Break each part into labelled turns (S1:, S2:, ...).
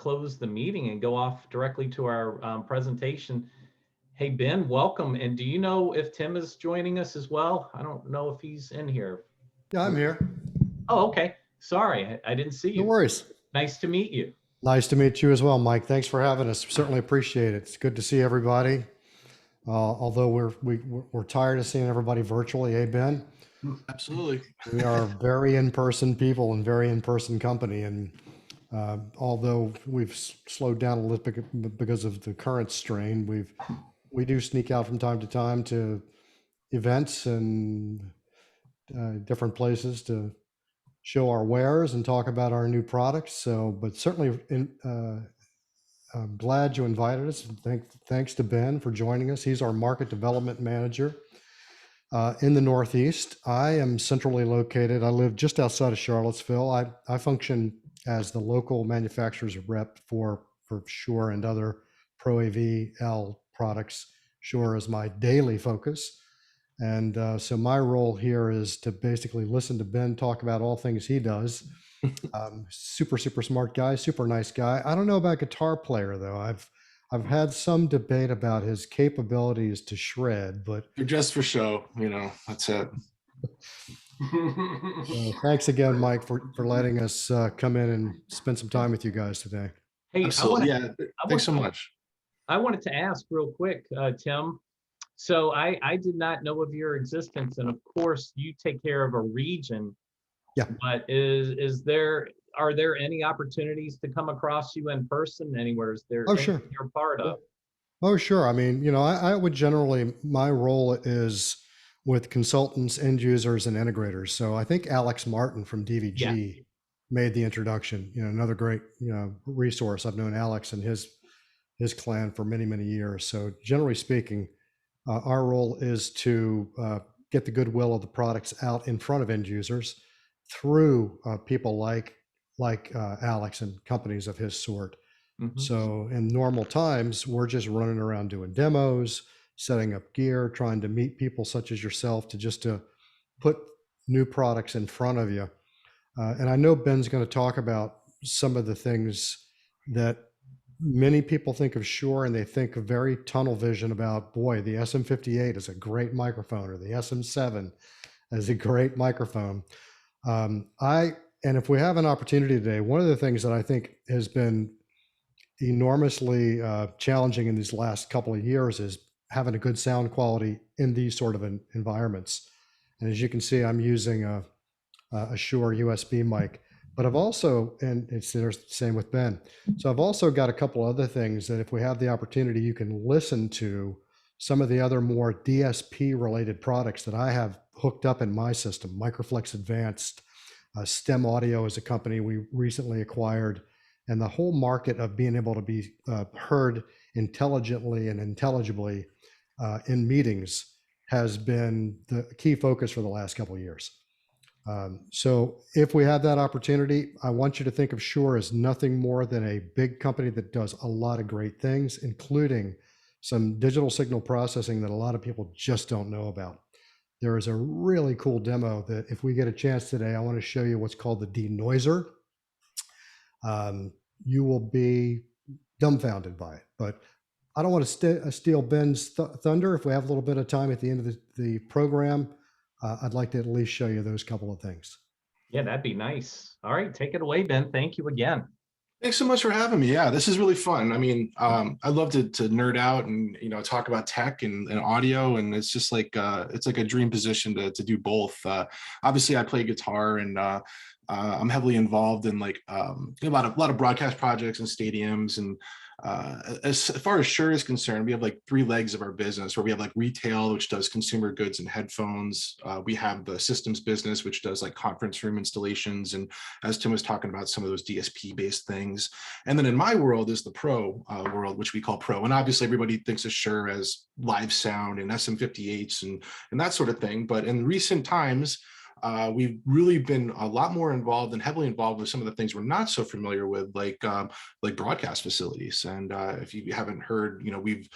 S1: close the meeting and go off directly to our presentation. Hey, Ben, welcome. And do you know if Tim is joining us as well? I don't know if he's in here.
S2: Yeah, I'm here.
S1: Oh, okay. Sorry, I didn't see
S2: No
S1: you.
S2: worries.
S1: Nice to meet you.
S2: Nice to meet you as well, Mike. Thanks for having us. Certainly appreciate it. It's good to see everybody. Although we're tired of seeing everybody virtually, eh, Ben?
S3: Absolutely.
S2: We are very in-person people and very in-person company. And although we've slowed down a little bit because of the current strain, we do sneak out from time to time to events and different places to show our wares and talk about our new products. So, but certainly I'm glad you invited us. Thanks to Ben for joining us. He's our market development manager in the Northeast. I am centrally located. I live just outside of Charlottesville. I function as the local manufacturer's rep for Shure and other Pro AV-L products. Shure is my daily focus. And so my role here is to basically listen to Ben talk about all things he does. Super smart guy, super nice guy. I don't know about guitar player though. I've had some debate about his capabilities to shred, but
S3: You're just for show, that's it.
S2: Thanks again, Mike, for letting us come in and spend some time with you guys today.
S1: Hey,
S3: Absolutely. Thanks so much.
S1: I wanted to ask real quick, Tim. So I did not know of your existence, and of course you take care of a region.
S2: Yeah.
S1: But are there any opportunities to come across you in person anywhere? Is there
S2: Sure.
S1: You're part of?
S2: Oh, sure. I mean, I would generally, my role is with consultants, end users, and integrators. So I think Alex Martin from DVG made the introduction, another great, resource. I've known Alex and his clan for many, many years. So generally speaking, our role is to get the goodwill of the products out in front of end users through people like Alex and companies of his sort. Mm-hmm. So in normal times, we're just running around doing demos, setting up gear, trying to meet people such as yourself to put new products in front of you. And I know Ben's going to talk about some of the things that many people think of Shure, and they think of very tunnel vision about, boy, the SM58 is a great microphone, or the SM7 is a great microphone. And if we have an opportunity today, one of the things that I think has been enormously challenging in these last couple of years is having a good sound quality in these sort of environments. And as you can see, I'm using a Shure USB mic. But I've also, and it's the same with Ben. So I've also got a couple other things that if we have the opportunity, you can listen to some of the other more DSP related products that I have hooked up in my system. Microflex Advanced, STEM Audio is a company we recently acquired. And the whole market of being able to be heard intelligently and intelligibly in meetings has been the key focus for the last couple of years. So if we have that opportunity, I want you to think of Shure as nothing more than a big company that does a lot of great things, including some digital signal processing that a lot of people just don't know about. There is a really cool demo that if we get a chance today, I want to show you what's called the denoiser. You will be dumbfounded by it, but I don't want to steal Ben's thunder. If we have a little bit of time at the end of the program, I'd like to at least show you those couple of things.
S1: Yeah, that'd be nice. All right, take it away, Ben. Thank you again.
S3: Thanks so much for having me. Yeah, this is really fun. I mean, I love to nerd out and talk about tech and audio, and it's just like it's like a dream position to do both. Obviously, I play guitar, and I'm heavily involved in like a lot of broadcast projects and stadiums. And as far as Shure is concerned, we have like 3 legs of our business, where we have like retail, which does consumer goods and headphones. We have the systems business, which does like conference room installations, and as Tim was talking about, some of those DSP based things. And then in my world is the pro world, which we call pro. And obviously everybody thinks of Shure as live sound and SM58s and that sort of thing. But in recent times, we've really been a lot more involved and heavily involved with some of the things we're not so familiar with, like broadcast facilities. And if you haven't heard, we've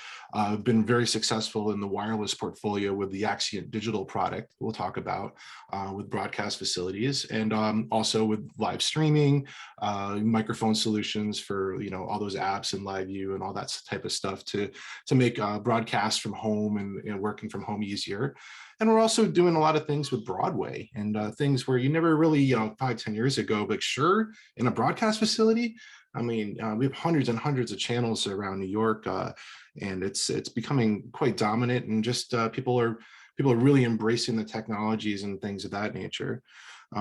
S3: been very successful in the wireless portfolio with the Axient Digital product we'll talk about with broadcast facilities, and also with live streaming, microphone solutions for all those apps and live view and all that type of stuff to make broadcasts from home and working from home easier. And we're also doing a lot of things with Broadway and things where you never really, 5-10 years ago, but Shure in a broadcast facility. I mean, we have hundreds and hundreds of channels around New York, and it's becoming quite dominant, and just people are really embracing the technologies and things of that nature.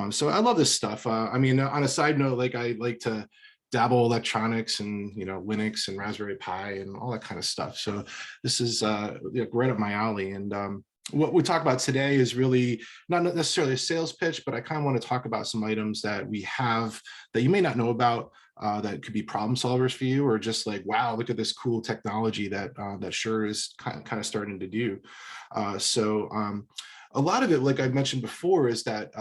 S3: So I love this stuff. I mean, on a side note, like I like to dabble electronics and Linux and Raspberry Pi and all that kind of stuff. So this is right up my alley. And what we talk about today is really not necessarily a sales pitch, but I kind of want to talk about some items that we have that you may not know about, that could be problem solvers for you, or just like, wow, look at this cool technology that Shure is kind of starting to do. A lot of it, like I mentioned before, is that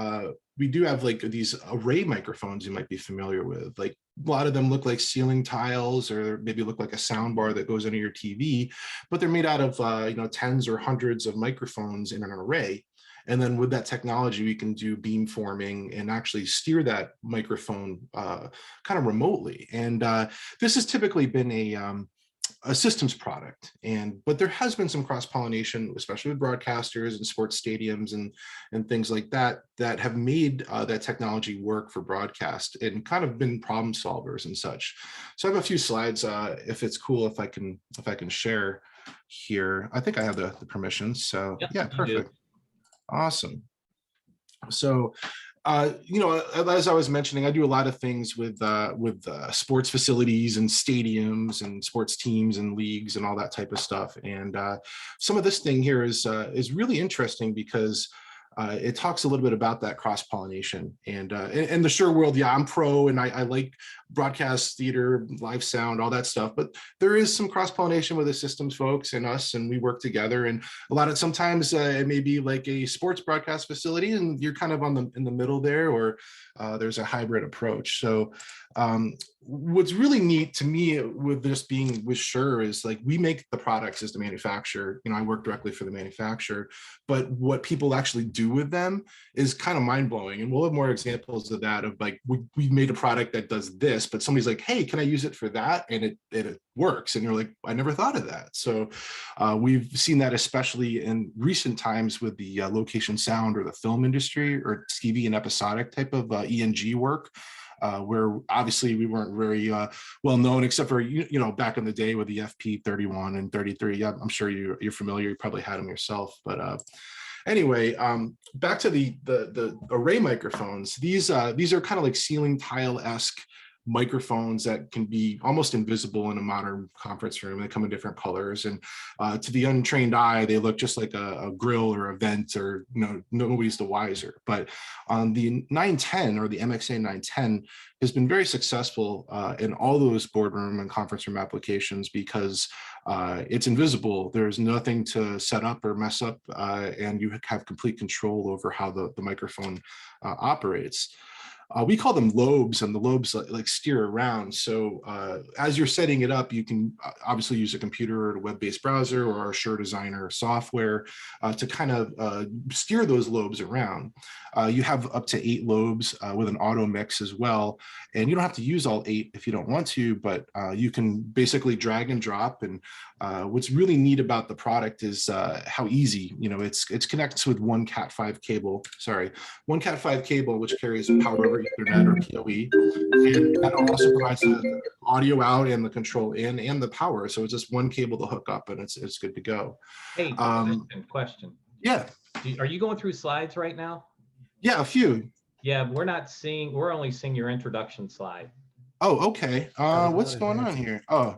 S3: we do have like these array microphones you might be familiar with. Like a lot of them look like ceiling tiles, or maybe look like a sound bar that goes under your TV, but they're made out of tens or hundreds of microphones in an array. And then with that technology, we can do beam forming and actually steer that microphone kind of remotely. And this has typically been a systems product, but there has been some cross-pollination, especially with broadcasters and sports stadiums and things like that have made that technology work for broadcast and kind of been problem solvers and such. So I have a few slides, if it's cool, if I can share here. I think I have the permissions. So
S1: Yep,
S3: yeah, perfect. Awesome. So as I was mentioning, I do a lot of things with sports facilities and stadiums and sports teams and leagues and all that type of stuff. And some of this thing here is really interesting because it talks a little bit about that cross-pollination. And in the Shure world, yeah, I'm pro and I like broadcast, theater, live sound, all that stuff. But there is some cross-pollination with the systems folks and us, and we work together. And sometimes it may be like a sports broadcast facility, and you're kind of in the middle there, or there's a hybrid approach. So what's really neat to me with this being with Shure is like we make the products as the manufacturer. I work directly for the manufacturer, but what people actually do with them is kind of mind-blowing. And we'll have more examples of that, of like we made a product that does this, but somebody's like, hey, can I use it for that? And it works. And you're like, I never thought of that. So we've seen that especially in recent times with the location sound or the film industry or TV and episodic type of ENG work. Where obviously we weren't very well known, except for back in the day with the FP31 and 33. Yeah, I'm sure you're familiar. You probably had them yourself. But anyway, back to the array microphones. These are kind of like ceiling tile-esque microphones that can be almost invisible in a modern conference room. They come in different colors, and to the untrained eye, they look just like a grill or a vent, or nobody's the wiser. But on the 910 or the MXA 910 has been very successful in all those boardroom and conference room applications because it's invisible. There's nothing to set up or mess up, and you have complete control over how the microphone operates. We call them lobes, and the lobes like steer around. So as you're setting it up, you can obviously use a computer or a web-based browser or a Shure Designer software to kind of steer those lobes around. You have up to 8 lobes with an auto mix as well. And you don't have to use all 8 if you don't want to, but you can basically drag and drop. And what's really neat about the product is how easy, it's connected with one Cat5 cable, one Cat5 cable, which carries power over Ethernet or PoE. And that also provides the audio out and the control in and the power. So it's just one cable to hook up, and it's good to go.
S1: Hey, question.
S3: Yeah.
S1: Are you going through slides right now?
S3: Yeah, a few.
S1: Yeah, we're only seeing your introduction slide.
S3: Oh, okay. What's going on here? Oh,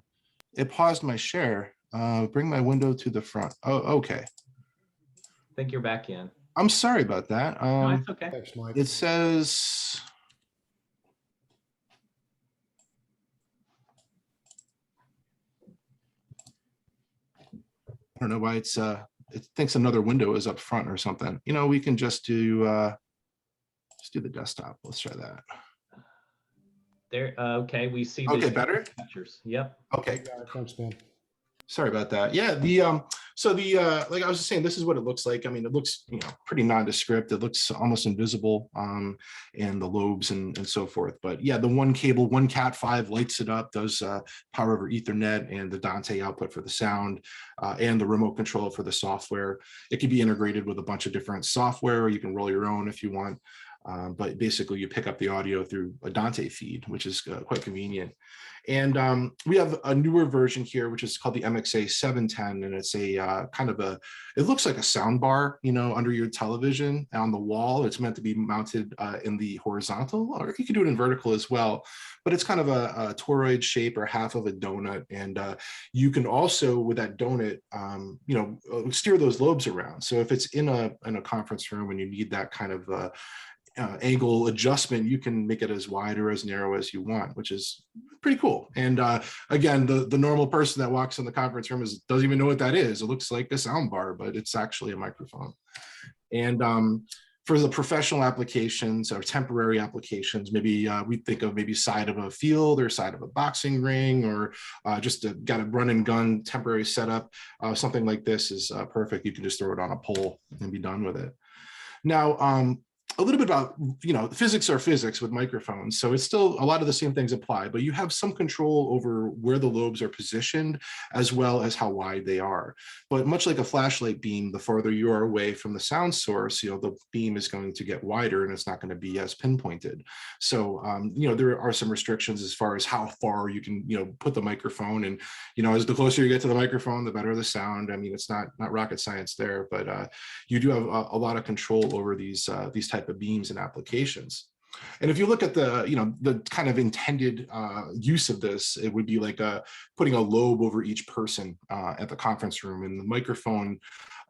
S3: it paused my share. Bring my window to the front. Oh, okay.
S1: I think you're back in.
S3: I'm sorry about that.
S1: No, it's okay.
S3: It says, I don't know why it thinks another window is up front or something. We can just do, Let's do the desktop. Let's try that.
S1: There. Okay, we see.
S3: Okay,
S1: the
S3: better?
S1: pictures. Yep.
S3: Okay.
S2: Thanks, Ben.
S3: Sorry about that. Yeah, so the like I was just saying, this is what it looks like. I mean, it looks, pretty nondescript. It looks almost invisible, and the lobes and so forth. But yeah, the one cable, one Cat5 lights it up, does power over Ethernet and the Dante output for the sound, and the remote control for the software. It can be integrated with a bunch of different software, or you can roll your own if you want. But basically you pick up the audio through a Dante feed, which is quite convenient. And we have a newer version here, which is called the MXA 710. And it's a it looks like a sound bar, under your television on the wall. It's meant to be mounted in the horizontal, or you can do it in vertical as well. But it's kind of a toroid shape, or half of a donut. And you can also, with that donut, steer those lobes around. So if it's in a conference room and you need that kind of angle adjustment, you can make it as wide or as narrow as you want, which is pretty cool. And again, the normal person that walks in the conference room doesn't even know what that is. It looks like a sound bar, but it's actually a microphone. And for the professional applications or temporary applications, maybe we think of maybe side of a field or side of a boxing ring, or just got a run and gun temporary setup. Something like this is perfect. You can just throw it on a pole and be done with it. Now, a little bit about, physics are physics with microphones. So it's still a lot of the same things apply, but you have some control over where the lobes are positioned, as well as how wide they are. But much like a flashlight beam, the farther you are away from the sound source, the beam is going to get wider and it's not going to be as pinpointed. So, there are some restrictions as far as how far you can, put the microphone. And, as the closer you get to the microphone, the better the sound. I mean, it's not rocket science there, but you do have a lot of control over these type of beams and applications. And if you look at the kind of intended use of this, it would be like putting a lobe over each person at the conference room, and the microphone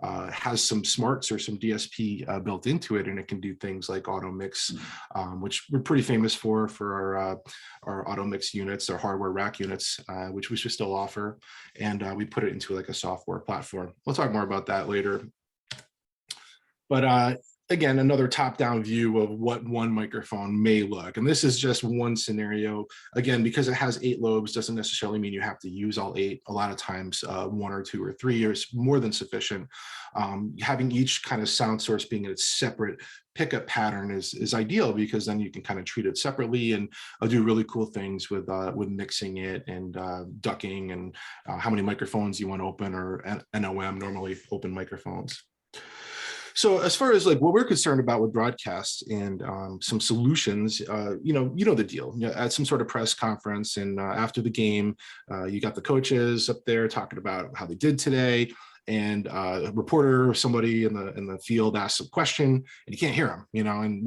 S3: has some smarts or some DSP built into it, and it can do things like auto mix, which we're pretty famous for our auto mix units, our hardware rack units, which we should still offer. And we put it into like a software platform. We'll talk more about that later. But again, another top-down view of what one microphone may look. And this is just one scenario. Again, because it has 8 lobes doesn't necessarily mean you have to use all 8. A lot of times 1 or 2 or 3 is more than sufficient. Having each kind of sound source being in its separate pickup pattern is ideal, because then you can kind of treat it separately and do really cool things with mixing it and ducking, and how many microphones you want to open, or NOM, normally open microphones. So as far as like what we're concerned about with broadcasts and some solutions, you know the deal. At some sort of press conference, and after the game, you got the coaches up there talking about how they did today, and a reporter or somebody in the field asks a question, and you can't hear them, and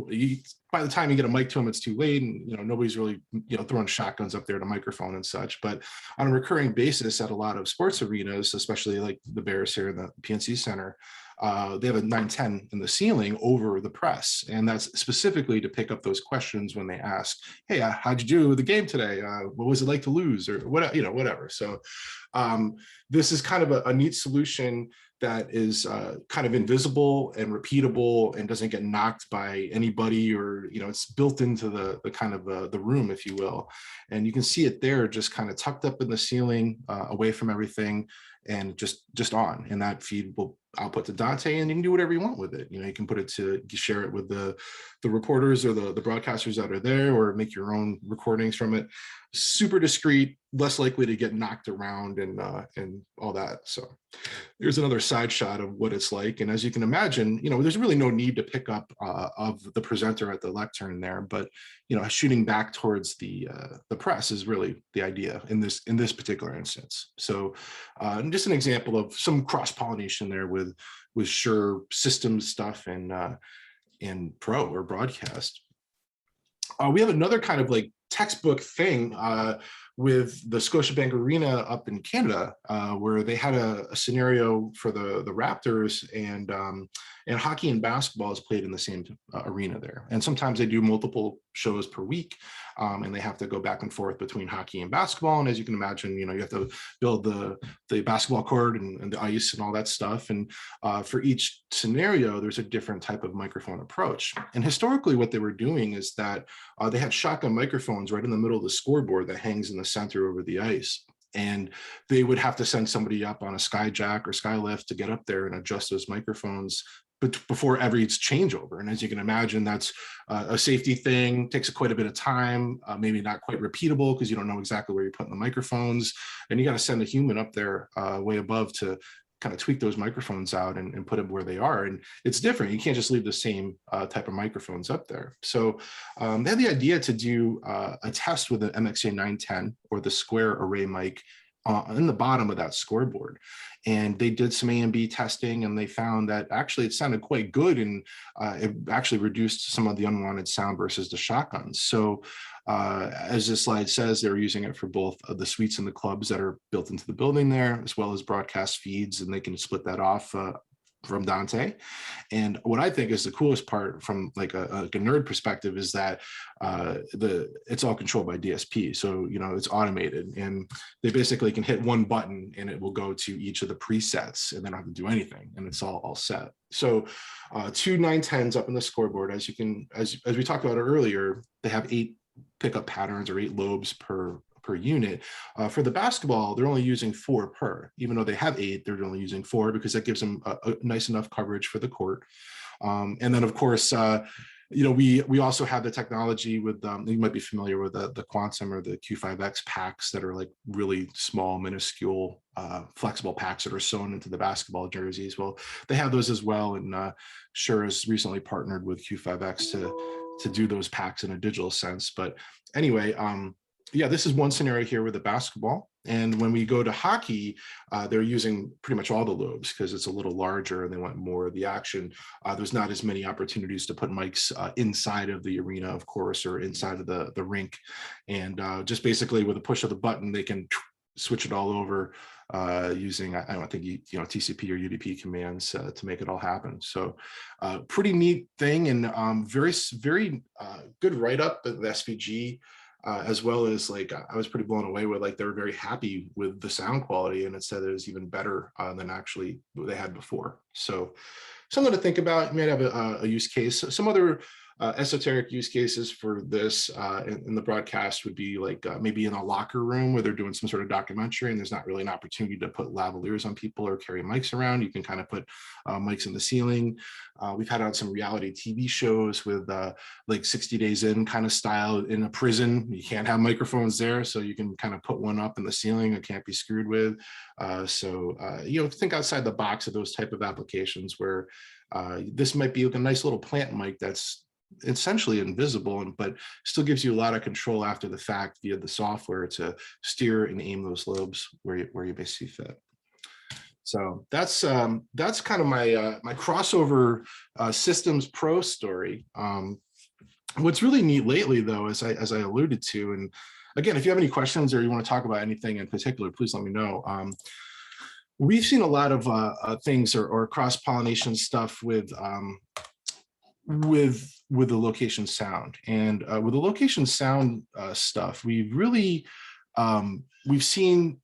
S3: by the time you get a mic to them, it's too late, and nobody's really throwing shotguns up there to microphone and such. But on a recurring basis at a lot of sports arenas, especially like the Bears here in the PNC Center, they have a 910 in the ceiling over the press, and that's specifically to pick up those questions when they ask, "Hey, how'd you do with the game today? What was it like to lose?" or whatever. So this is kind of a neat solution that is kind of invisible and repeatable and doesn't get knocked by anybody, or it's built into the kind of the room, if you will. And you can see it there, just kind of tucked up in the ceiling, away from everything, and just on. And that feed will output to Dante, and you can do whatever you want with it. You can put it to share it with the reporters or the broadcasters that are there, or make your own recordings from it. Super discreet, less likely to get knocked around and all that. So here's another side shot of what it's like. And as you can imagine, there's really no need to pick up of the presenter at the lectern there, but shooting back towards the press is really the idea in this particular instance. So just an example of some cross-pollination there with Shure systems stuff and Pro or broadcast. We have another kind of like textbook thing with the Scotiabank Arena up in Canada, where they had a scenario for the Raptors, and hockey and basketball is played in the same arena there. And sometimes they do multiple shows per week, and they have to go back and forth between hockey and basketball. And as you can imagine, you have to build the basketball court and the ice and all that stuff. And for each scenario, there's a different type of microphone approach. And historically, what they were doing is that they had shotgun microphones right in the middle of the scoreboard that hangs in the center over the ice. And they would have to send somebody up on a skyjack or skylift to get up there and adjust those microphones before every changeover. And as you can imagine, that's a safety thing, takes quite a bit of time, maybe not quite repeatable because you don't know exactly where you're putting the microphones. And you got to send a human up there way above to kind of tweak those microphones out and put them where they are. And it's different. You can't just leave the same type of microphones up there. So they had the idea to do a test with an MXA 910 or the square array mic in the bottom of that scoreboard. And they did some A&B testing, and they found that actually it sounded quite good, and it actually reduced some of the unwanted sound versus the shotguns. So as this slide says, they're using it for both the suites and the clubs that are built into the building there, as well as broadcast feeds, and they can split that off from Dante. And what I think is the coolest part from like a nerd perspective is that it's all controlled by DSP. So, it's automated, and they basically can hit one button and it will go to each of the presets, and they don't have to do anything, and it's all set. So 2 910s up in the scoreboard, as we talked about earlier, they have 8 pickup patterns or 8 lobes per unit. For the basketball, they're only using 4 per, even though they have 8, they're only using 4 because that gives them a nice enough coverage for the court. And then of course, we also have the technology with, you might be familiar with the Quantum or the Q5X packs that are like really small, minuscule, flexible packs that are sewn into the basketball jerseys. Well, they have those as well. And Shure has recently partnered with Q5X to do those packs in a digital sense. But anyway, yeah, this is one scenario here with the basketball. And when we go to hockey, they're using pretty much all the lobes because it's a little larger and they want more of the action. There's not as many opportunities to put mics inside of the arena, of course, or inside of the rink. And just basically with a push of the button, they can switch it all over using, I don't think, TCP or UDP commands to make it all happen. So pretty neat thing, and very, very good write-up of the SVG. As well as I was pretty blown away with they were very happy with the sound quality, and it said it was even better than actually they had before. So something to think about. You might have a use case. Some other esoteric use cases for this in the broadcast would be maybe in a locker room where they're doing some sort of documentary and there's not really an opportunity to put lavaliers on people or carry mics around. You can kind of put mics in the ceiling. We've had on some reality TV shows with 60 Days In kind of style in a prison. You can't have microphones there, so you can kind of put one up in the ceiling. It can't be screwed with. Think outside the box of those type of applications where this might be a nice little plant mic that's essentially invisible, but still gives you a lot of control after the fact via the software to steer and aim those lobes where you basically fit. So that's kind of my my crossover systems pro story. What's really neat lately, though, as I alluded to, and again, if you have any questions or you want to talk about anything in particular, please let me know. We've seen a lot of things or cross-pollination stuff with the location sound, and with the location sound stuff, we've really we've seen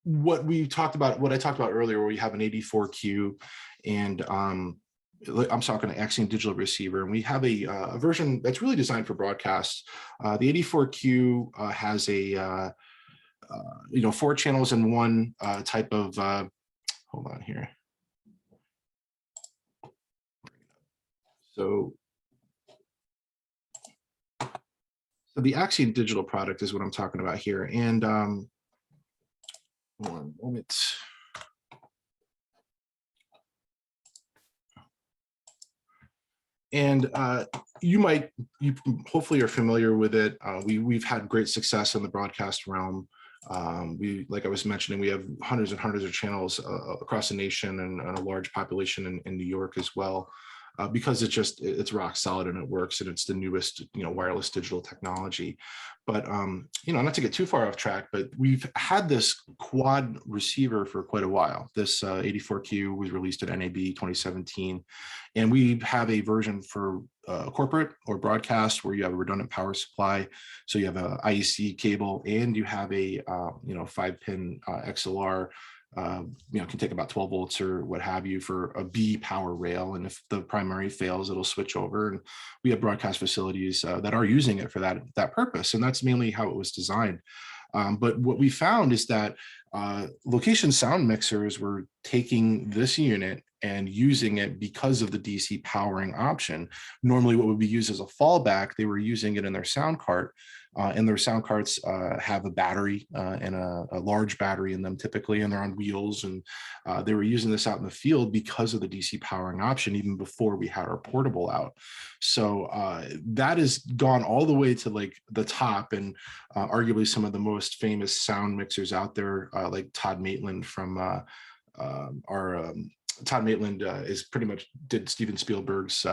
S3: what I talked about earlier, where we have an 84Q, and I'm talking an Axient Digital receiver, and we have a version that's really designed for broadcast. The 84Q has a 4 channels in one type of hold on here. So the Axient Digital product is what I'm talking about here. And one moment. And you hopefully are familiar with it. We've had great success in the broadcast realm. Like I was mentioning, we have hundreds and hundreds of channels across the nation, and a large population in New York as well. because it's rock solid and it works, and it's the newest, wireless digital technology. But not to get too far off track, but we've had this quad receiver for quite a while. This 84Q was released at NAB 2017, and we have a version for corporate or broadcast where you have a redundant power supply. So you have a IEC cable, and you have a 5-pin XLR. Can take about 12 volts or what have you for a B power rail. And if the primary fails, it'll switch over. And we have broadcast facilities that are using it for that purpose. And that's mainly how it was designed. But what we found is that location sound mixers were taking this unit and using it because of the DC powering option. Normally what would be used as a fallback, they were using it in their sound cart. And their sound carts have a battery and a large battery in them typically, and they're on wheels. And they were using this out in the field because of the DC powering option, even before we had our portable out. So that has gone all the way to like the top, and arguably some of the most famous sound mixers out there, like Todd Maitland from Todd Maitland is pretty much did Steven Spielberg's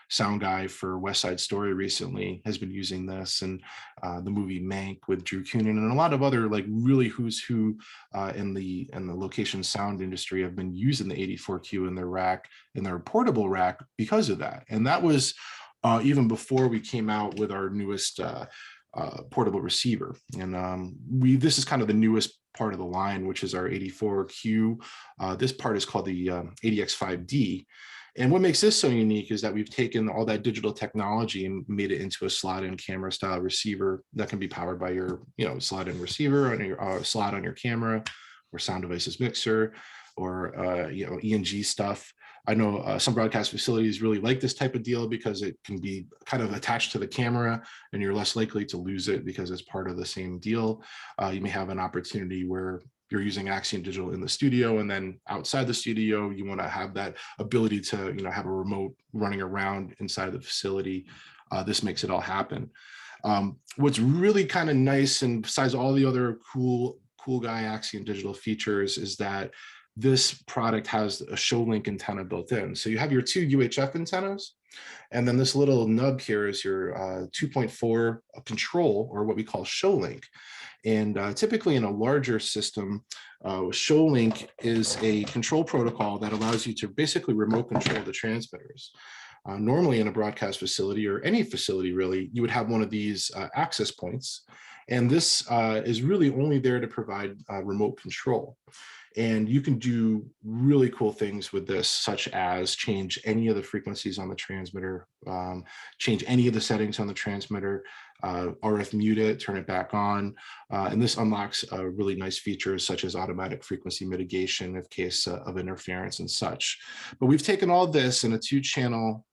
S3: sound guy for West Side Story recently, has been using this, and the movie Mank with Drew Coonan, and a lot of other like really who's who in the location sound industry have been using the 84Q in their rack, in their portable rack, because of that. And that was even before we came out with our newest portable receiver. And this is kind of the newest part of the line, which is our 84Q. This part is called the ADX5D. And what makes this so unique is that we've taken all that digital technology and made it into a slot-in camera style receiver that can be powered by your, slot-in receiver on your slot on your camera, or sound devices mixer, or ENG stuff. I know some broadcast facilities really like this type of deal because it can be kind of attached to the camera, and you're less likely to lose it because it's part of the same deal. You may have an opportunity where you're using Axient Digital in the studio, and then outside the studio, you want to have that ability to, have a remote running around inside the facility. This makes it all happen. What's really kind of nice, and besides all the other cool guy Axient Digital features, is that this product has a ShowLink antenna built in. So you have your two UHF antennas, and then this little nub here is your 2.4 control, or what we call ShowLink. And typically in a larger system, ShowLink is a control protocol that allows you to basically remote control the transmitters. Normally in a broadcast facility, or any facility really, you would have one of these access points. And this is really only there to provide remote control. And you can do really cool things with this, such as change any of the frequencies on the transmitter, change any of the settings on the transmitter, RF mute it, turn it back on. And this unlocks really nice features such as automatic frequency mitigation in case of interference and such. But we've taken all this in a 2-channel,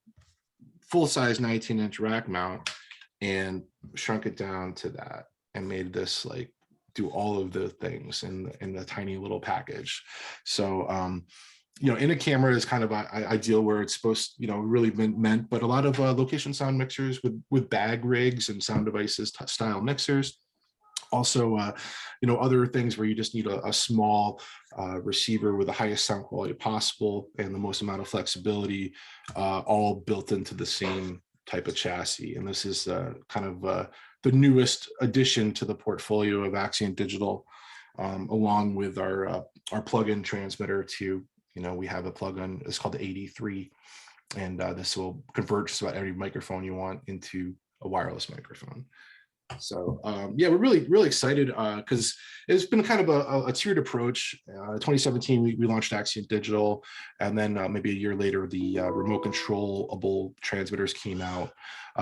S3: full-size 19-inch rack mount and shrunk it down to that, and made this like do all of the things in a tiny little package. So, in a camera is kind of ideal where it's supposed, really meant, but a lot of location sound mixers with bag rigs and sound devices style mixers. Also, other things where you just need a small receiver with the highest sound quality possible and the most amount of flexibility, all built into the same type of chassis. And this is kind of the newest addition to the portfolio of Axient Digital, along with our plug-in transmitter to, we have a plug-in, it's called the 83, and this will convert just about every microphone you want into a wireless microphone. So yeah, we're really excited because it's been kind of a tiered approach. 2017, we launched Axient Digital, and then maybe a year later, the remote controllable transmitters came out.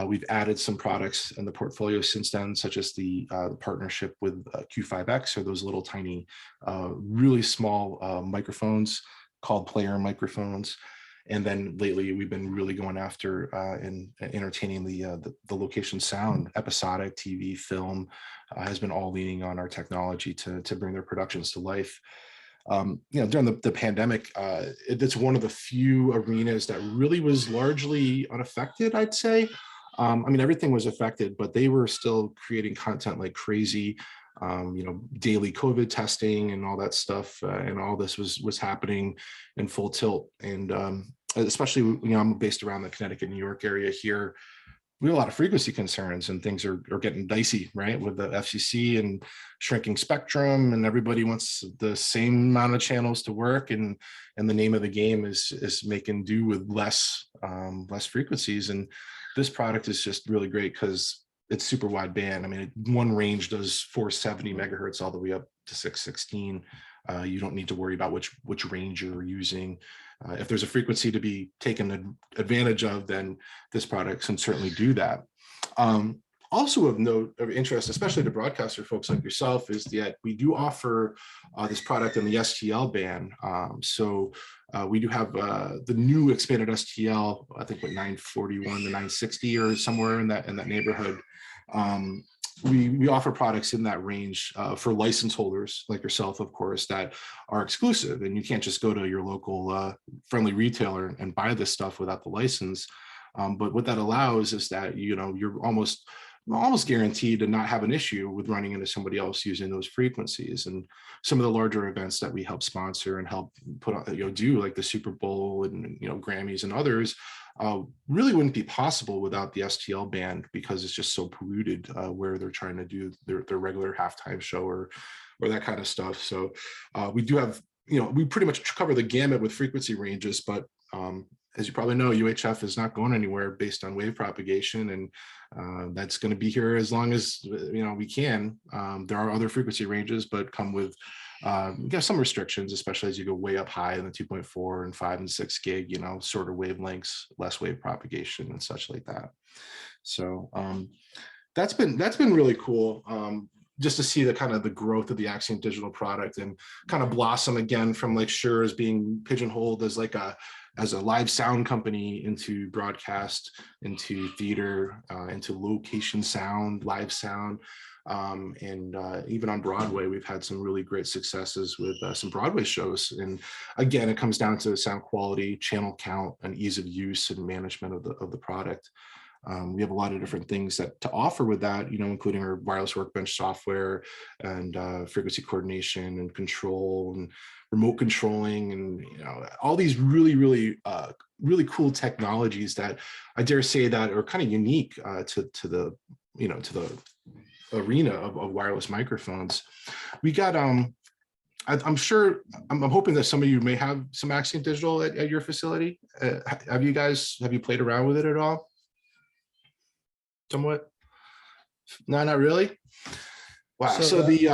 S3: We've added some products in the portfolio since then, such as the partnership with Q5X, or those little tiny, really small microphones called player microphones. And then lately, we've been really going after and entertaining the location sound. Episodic TV, film has been all leaning on our technology to bring their productions to life. During the pandemic, it's one of the few arenas that really was largely unaffected, I'd say. Everything was affected, but they were still creating content like crazy. Daily COVID testing and all that stuff, and all this was happening in full tilt. And especially, I'm based around the Connecticut, New York area here. We have a lot of frequency concerns, and things are getting dicey, right? With the FCC and shrinking spectrum, and everybody wants the same amount of channels to work. And the name of the game is making do with less frequencies. And this product is just really great because it's super wide band. I mean, one range does 470 megahertz all the way up to 616. You don't need to worry about which range you're using. If there's a frequency to be taken advantage of, then this product can certainly do that. Also of note, of interest, especially to broadcaster folks like yourself, is that we do offer this product in the STL band. We do have the new expanded STL, I think what 941 to 960 or somewhere in that neighborhood. We offer products in that range for license holders like yourself, of course, that are exclusive, and you can't just go to your local friendly retailer and buy this stuff without the license. But what that allows is that, you're almost guaranteed to not have an issue with running into somebody else using those frequencies. And some of the larger events that we help sponsor and help put on, do like the Super Bowl and, Grammys and others, really wouldn't be possible without the STL band, because it's just so polluted where they're trying to do their regular halftime show or that kind of stuff. So we do have, we pretty much cover the gamut with frequency ranges, but as you probably know, UHF is not going anywhere based on wave propagation, and that's going to be here as long as we can. There are other frequency ranges, but come with some restrictions, especially as you go way up high in the 2.4 and 5 and 6 gig, shorter wavelengths, less wave propagation and such like that. So that's been really cool. Just to see the kind of the growth of the Axient Digital product and kind of blossom again from like Shure as being pigeonholed as like a live sound company into broadcast, into theater, into location sound, live sound. And even on Broadway, we've had some really great successes with some Broadway shows. And again, it comes down to sound quality, channel count, and ease of use and management of the product. We have a lot of different things to offer with that, including our wireless workbench software and frequency coordination and control and remote controlling, and all these really, really, really cool technologies that I dare say that are kind of unique to the arena of wireless microphones. We got I'm hoping that some of you may have some Axient Digital at your facility. Have you played around with it at all? Somewhat? No, not really. Wow. So the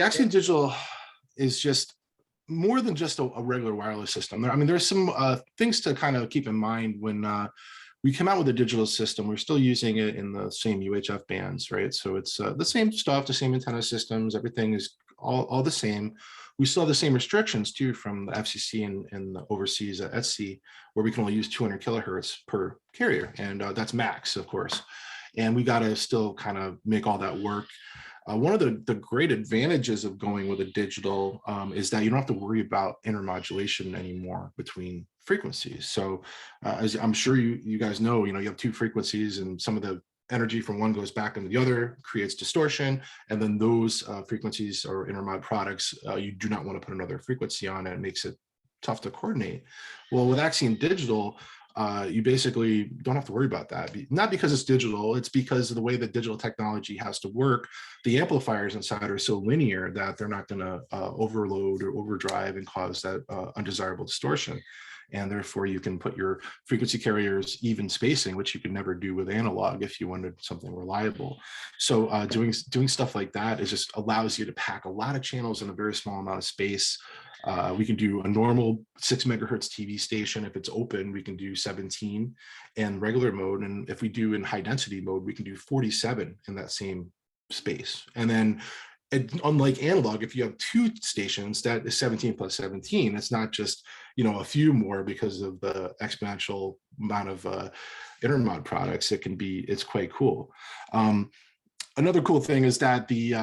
S3: Axient Digital is just more than just a regular wireless system. There's some things to kind of keep in mind when we come out with a digital system. We're still using it in the same UHF bands, right? So it's the same stuff, the same antenna systems, everything is all the same. We still have the same restrictions too from the FCC and the overseas at sea, where we can only use 200 kilohertz per carrier, and that's max, of course. And we got to still kind of make all that work. One of the great advantages of going with a digital is that you don't have to worry about intermodulation anymore between frequencies. So as I'm sure you guys know, you have two frequencies, and some of the energy from one goes back into the other, creates distortion. And then those frequencies or intermod products, you do not want to put another frequency on it. It makes it tough to coordinate. Well, with Axient Digital, you basically don't have to worry about that. Not because it's digital, it's because of the way that digital technology has to work. The amplifiers inside are so linear that they're not going to overload or overdrive and cause that undesirable distortion. And therefore, you can put your frequency carriers even spacing, which you could never do with analog if you wanted something reliable. So doing stuff like that just allows you to pack a lot of channels in a very small amount of space. We can do a normal 6 megahertz TV station. If it's open, we can do 17 in regular mode. And if we do in high density mode, we can do 47 in that same space. And then unlike analog, if you have two stations, that is 17 plus 17. It's not just, a few more because of the exponential amount of intermod products. It's quite cool. Another cool thing is that the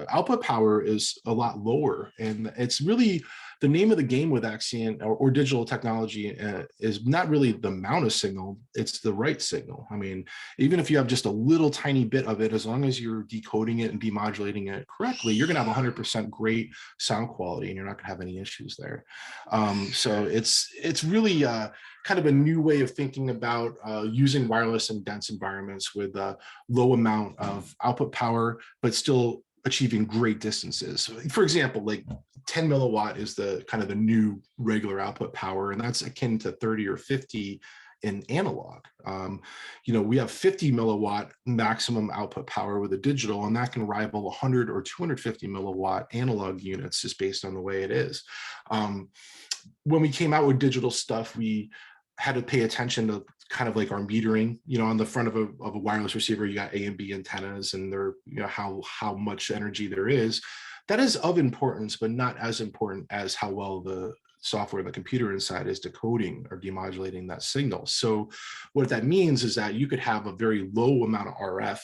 S3: output power is a lot lower, and it's really the name of the game with Axient or digital technology is not really the amount of signal, it's the right signal. I mean, even if you have just a little tiny bit of it, as long as you're decoding it and demodulating it correctly, you're gonna have 100% great sound quality and you're not gonna have any issues there. So it's really kind of a new way of thinking about using wireless in dense environments with a low amount of output power, but still achieving great distances. For example, like 10 milliwatt is the kind of the new regular output power, and that's akin to 30 or 50 in analog. You know, we have 50 milliwatt maximum output power with a digital, and that can rival 100 or 250 milliwatt analog units just based on the way it is. When we came out with digital stuff, we had to pay attention to kind of like our metering. You know, on the front of a wireless receiver, you got A and B antennas, and they're, you know, how much energy there is. That is of importance, but not as important as how well the software, the computer inside is decoding or demodulating that signal. So what that means is that you could have a very low amount of RF,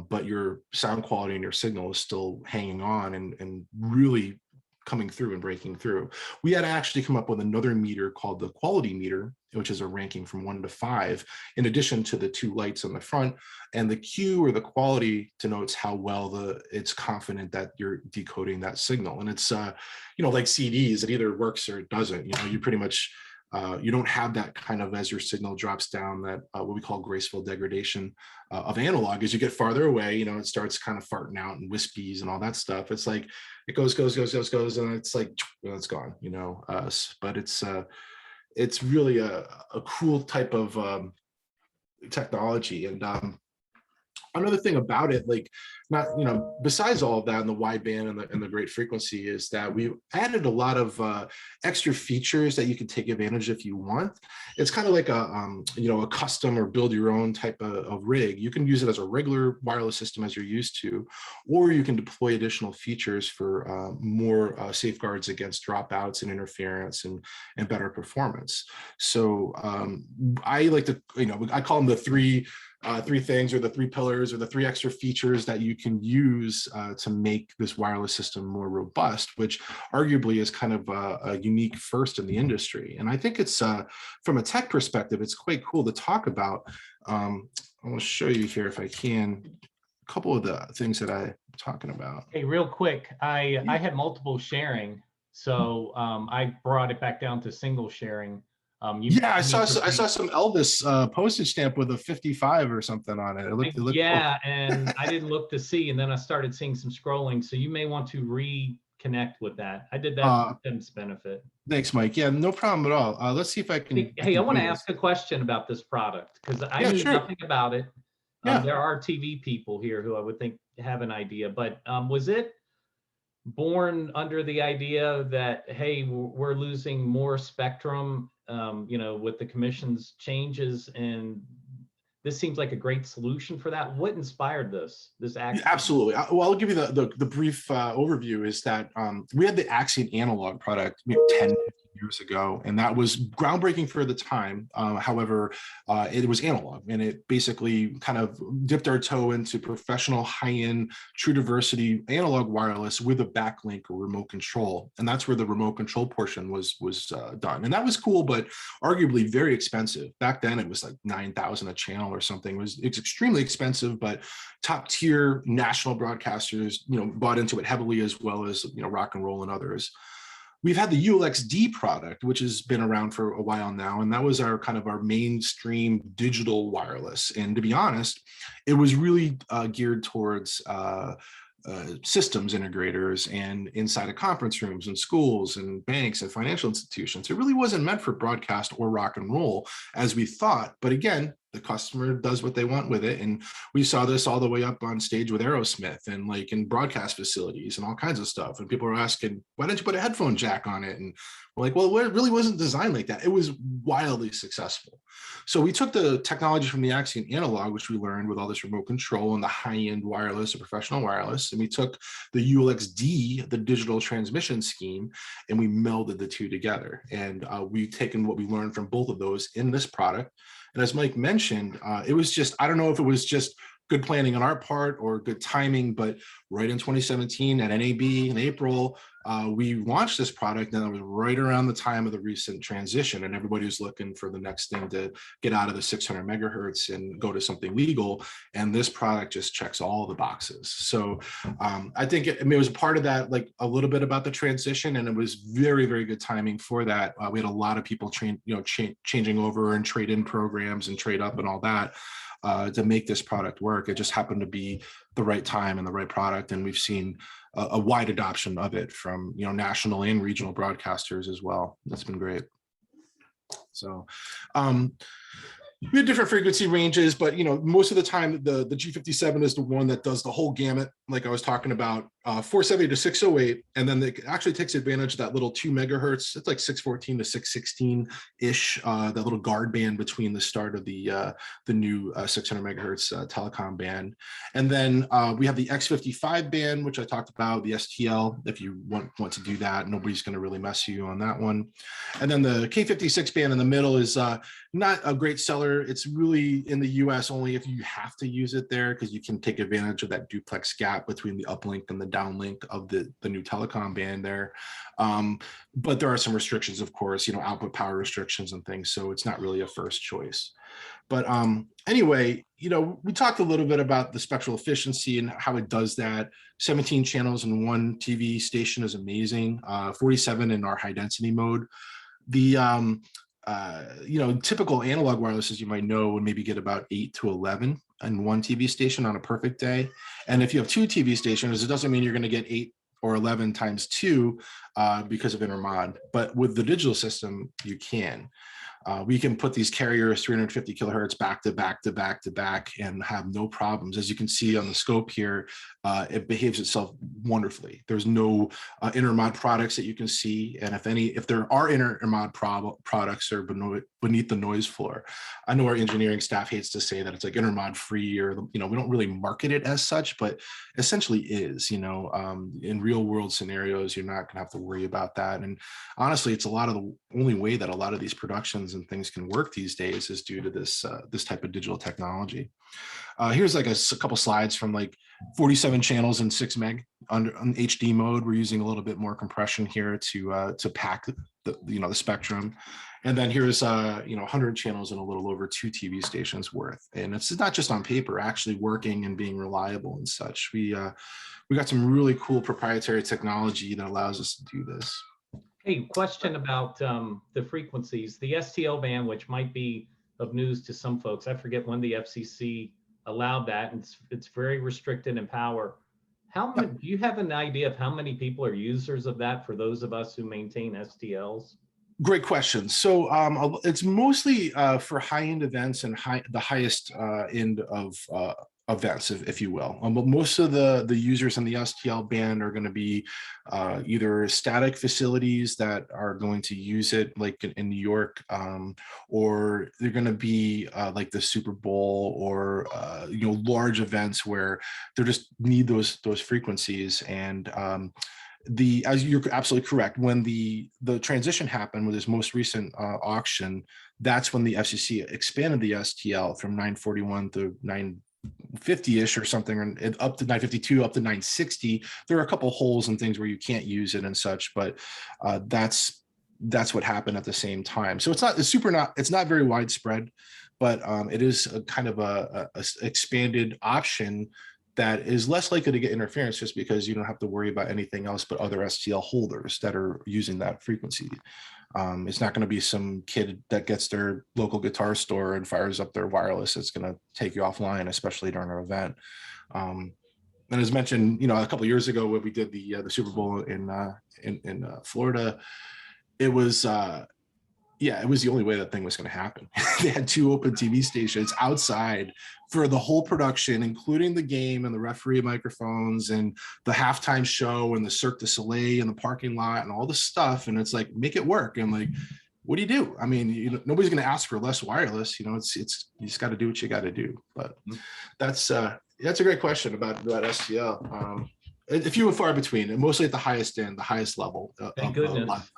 S3: but your sound quality and your signal is still hanging on and really coming through and breaking through. We had to actually come up with another meter called the quality meter, which is a ranking from 1 to 5, in addition to the 2 lights on the front. And the Q, or the quality, denotes how well it's confident that you're decoding that signal. And it's, you know, like CDs, it either works or it doesn't. You know, you pretty much, you don't have that kind of, as your signal drops down, that what we call graceful degradation of analog. As you get farther away, you know, it starts kind of farting out and wispies and all that stuff. It's like it goes, and it's like, well, it's gone, you know. But it's really a cool type of technology. And another thing about it, like, not, you know, besides all of that and the wideband and the great frequency, is that we added a lot of extra features that you can take advantage if you want. It's kind of like a you know, a custom or build your own type of rig. You can use it as a regular wireless system as you're used to, or you can deploy additional features for more safeguards against dropouts and interference and better performance. So I like to, you know, I call them the three things, or the 3 pillars, or the 3 extra features that you can use to make this wireless system more robust, which arguably is kind of a unique first in the industry. And I think it's, from a tech perspective, it's quite cool to talk about. I want to show you here, if I can, a couple of the things that I'm talking about.
S1: Hey, real quick, I had multiple sharing, so I brought it back down to single sharing.
S3: Yeah, I saw some Elvis postage stamp with a 55 or something on it. It looked
S1: yeah,
S3: cool.
S1: and I didn't look to see, and then I started seeing some scrolling. So you may want to reconnect with that. I did that for Tim's benefit.
S3: Thanks, Mike. Yeah, no problem at all. Let's see if I can.
S1: Hey, I want to ask a question about this product, because I knew nothing about it. There are TV people here who I would think have an idea, but was it born under the idea that, hey, we're losing more spectrum, you know, with the commission's changes, and this seems like a great solution for that? What inspired this action?
S3: Absolutely. Well, I'll give you the brief overview. Is that we had the Axient analog product 10, 15 years ago, and that was groundbreaking for the time. However, it was analog, and it basically kind of dipped our toe into professional, high-end, true diversity analog wireless with a backlink or remote control, and that's where the remote control portion was done. And that was cool, but arguably very expensive. Back then, it was like $9,000 a channel or something. It's extremely expensive, but top tier national broadcasters, you know, bought into it heavily, as well as, you know, rock and roll and others. We've had the ULXD product, which has been around for a while now, and that was our kind of our mainstream digital wireless. And to be honest, it was really geared towards systems integrators and inside of conference rooms and schools and banks and financial institutions. It really wasn't meant for broadcast or rock and roll as we thought. But again, the customer does what they want with it. And we saw this all the way up on stage with Aerosmith and like in broadcast facilities and all kinds of stuff. And people are asking, why don't you put a headphone jack on it? And we're like, well, it really wasn't designed like that. It was wildly successful. So we took the technology from the Axient analog, which we learned with all this remote control and the high-end wireless or professional wireless. And we took the ULXD, the digital transmission scheme, and we melded the two together. And we've taken what we learned from both of those in this product. And as Mike mentioned, it was just, I don't know if it was just good planning on our part or good timing, but right in 2017 at NAB in April, we launched this product, and it was right around the time of the recent transition, and everybody was looking for the next thing to get out of the 600 megahertz and go to something legal. And this product just checks all the boxes. So I think it was a part of that, like a little bit about the transition, and it was very, very good timing for that. We had a lot of people changing over and trade in programs and trade up and all that. To make this product work. It just happened to be the right time and the right product, and we've seen a wide adoption of it from national and regional broadcasters as well. That's been great. So we have different frequency ranges, but most of the time the G57 is the one that does the whole gamut, like I was talking about, 470 to 608, and then it actually takes advantage of that little 2 megahertz. It's like 614 to 616 ish, that little guard band between the start of the new 600 megahertz telecom band. And then we have the X55 band, which I talked about, the STL. If you want to do that, nobody's going to really mess you on that one. And then the K56 band in the middle is not a great seller. It's really in the US only if you have to use it there, because you can take advantage of that duplex gap between the uplink and the downlink of the new telecom band there. But there are some restrictions, of course, output power restrictions and things. So it's not really a first choice. But anyway, we talked a little bit about the spectral efficiency and how it does that. 17 channels in one TV station is amazing. 47 in our high density mode. The typical analog wireless, as you might know, would maybe get about 8 to 11 in one TV station on a perfect day. And if you have 2 TV stations, it doesn't mean you're going to get 8 or 11 times 2 because of intermod. But with the digital system, you can. We can put these carriers 350 kilohertz back to back to back to back and have no problems. As you can see on the scope here, it behaves itself wonderfully. There's no intermod products that you can see. And if there are intermod products, they're beneath the noise floor. I know our engineering staff hates to say that it's like intermod free, or, we don't really market it as such, but essentially is, in real world scenarios, you're not gonna have to worry about that. And honestly, it's a lot of the only way that a lot of these productions and things can work these days is due to this type of digital technology. Here's like a couple slides from like 47 channels in 6 meg on HD mode. We're using a little bit more compression here to pack the spectrum. And then here's 100 channels and a little over 2 TV stations worth. And it's not just on paper, actually working and being reliable and such. We got some really cool proprietary technology that allows us to do this.
S1: Hey, question about the frequencies. The STL band, which might be of news to some folks, I forget when the FCC allowed that, and it's very restricted in power. How many, do you have an idea of how many people are users of that for those of us who maintain STLs?
S3: Great question. So it's mostly for high-end events and the highest end of events, if you will. But most of the users in the STL band are going to be either static facilities that are going to use it, like in New York, or they're going to be like the Super Bowl or large events where they just need those frequencies. And as you're absolutely correct, when the transition happened with this most recent auction, that's when the FCC expanded the STL from 941 to 950-ish or something, and up to 952, up to 960. There are a couple holes and things where you can't use it and such, but that's what happened at the same time. So it's not very widespread, but it is a kind of a expanded option that is less likely to get interference, just because you don't have to worry about anything else but other STL holders that are using that frequency. It's not going to be some kid that gets their local guitar store and fires up their wireless. It's going to take you offline, especially during an event. And as mentioned, a couple of years ago when we did the Super Bowl in Florida, it was it was the only way that thing was going to happen. They had 2 open TV stations outside for the whole production, including the game and the referee microphones and the halftime show and the Cirque du Soleil and the parking lot and all the stuff. And it's like, make it work. And like, what do you do? I mean, nobody's going to ask for less wireless. It's you just got to do what you got to do. But that's a great question about STL. Few and far between, and mostly at the highest end, the highest level.
S1: Thank goodness.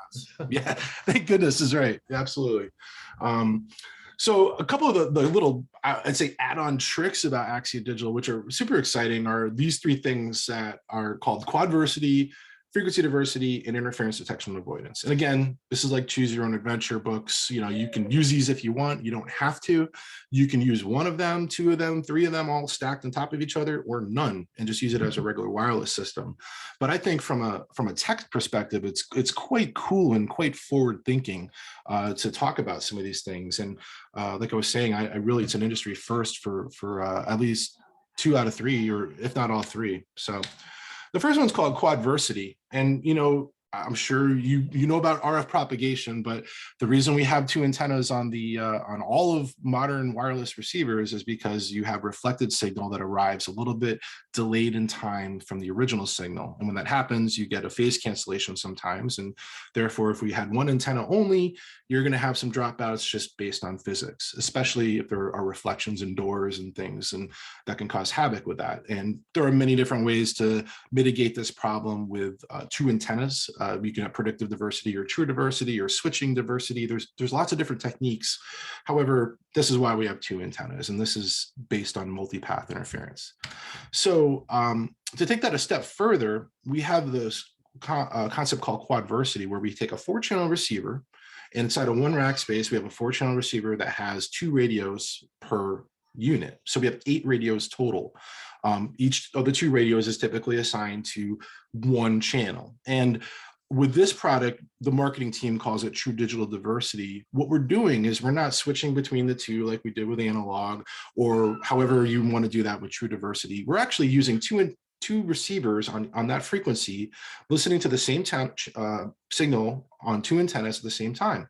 S3: Yeah, thank goodness is right. Absolutely. So a couple of the little, I'd say, add-on tricks about Axient Digital, which are super exciting, are these three things that are called quadversity, frequency diversity, and interference detection and avoidance. And again, this is like choose your own adventure books. You know, you can use these if you want. You don't have to. You can use one of them, two of them, three of them all stacked on top of each other, or none, and just use it as a regular wireless system. But I think from a tech perspective, it's quite cool and quite forward thinking to talk about some of these things. And like I was saying, I really, it's an industry first for at least 2 out of 3, or if not all 3. So the first one's called quadversity. And, you know, I'm sure you know about RF propagation, but the reason we have 2 antennas on the on all of modern wireless receivers is because you have reflected signal that arrives a little bit delayed in time from the original signal. And when that happens, you get a phase cancellation sometimes. And therefore, if we had one antenna only, you're going to have some dropouts just based on physics, especially if there are reflections indoors and things, and that can cause havoc with that. And there are many different ways to mitigate this problem with 2 antennas. You can have predictive diversity or true diversity or switching diversity. There's lots of different techniques. However, this is why we have 2 antennas, and this is based on multipath interference. So to take that a step further, we have this concept called quadversity, where we take a 4-channel receiver, and inside of 1 rack space, we have a 4-channel receiver that has 2 radios per unit. So we have 8 radios total. Each of the 2 radios is typically assigned to 1 channel. And with this product, the marketing team calls it true digital diversity. What we're doing is we're not switching between the 2 like we did with analog, or however you want to do that with true diversity. We're actually using two receivers on that frequency, listening to the same signal on 2 antennas at the same time.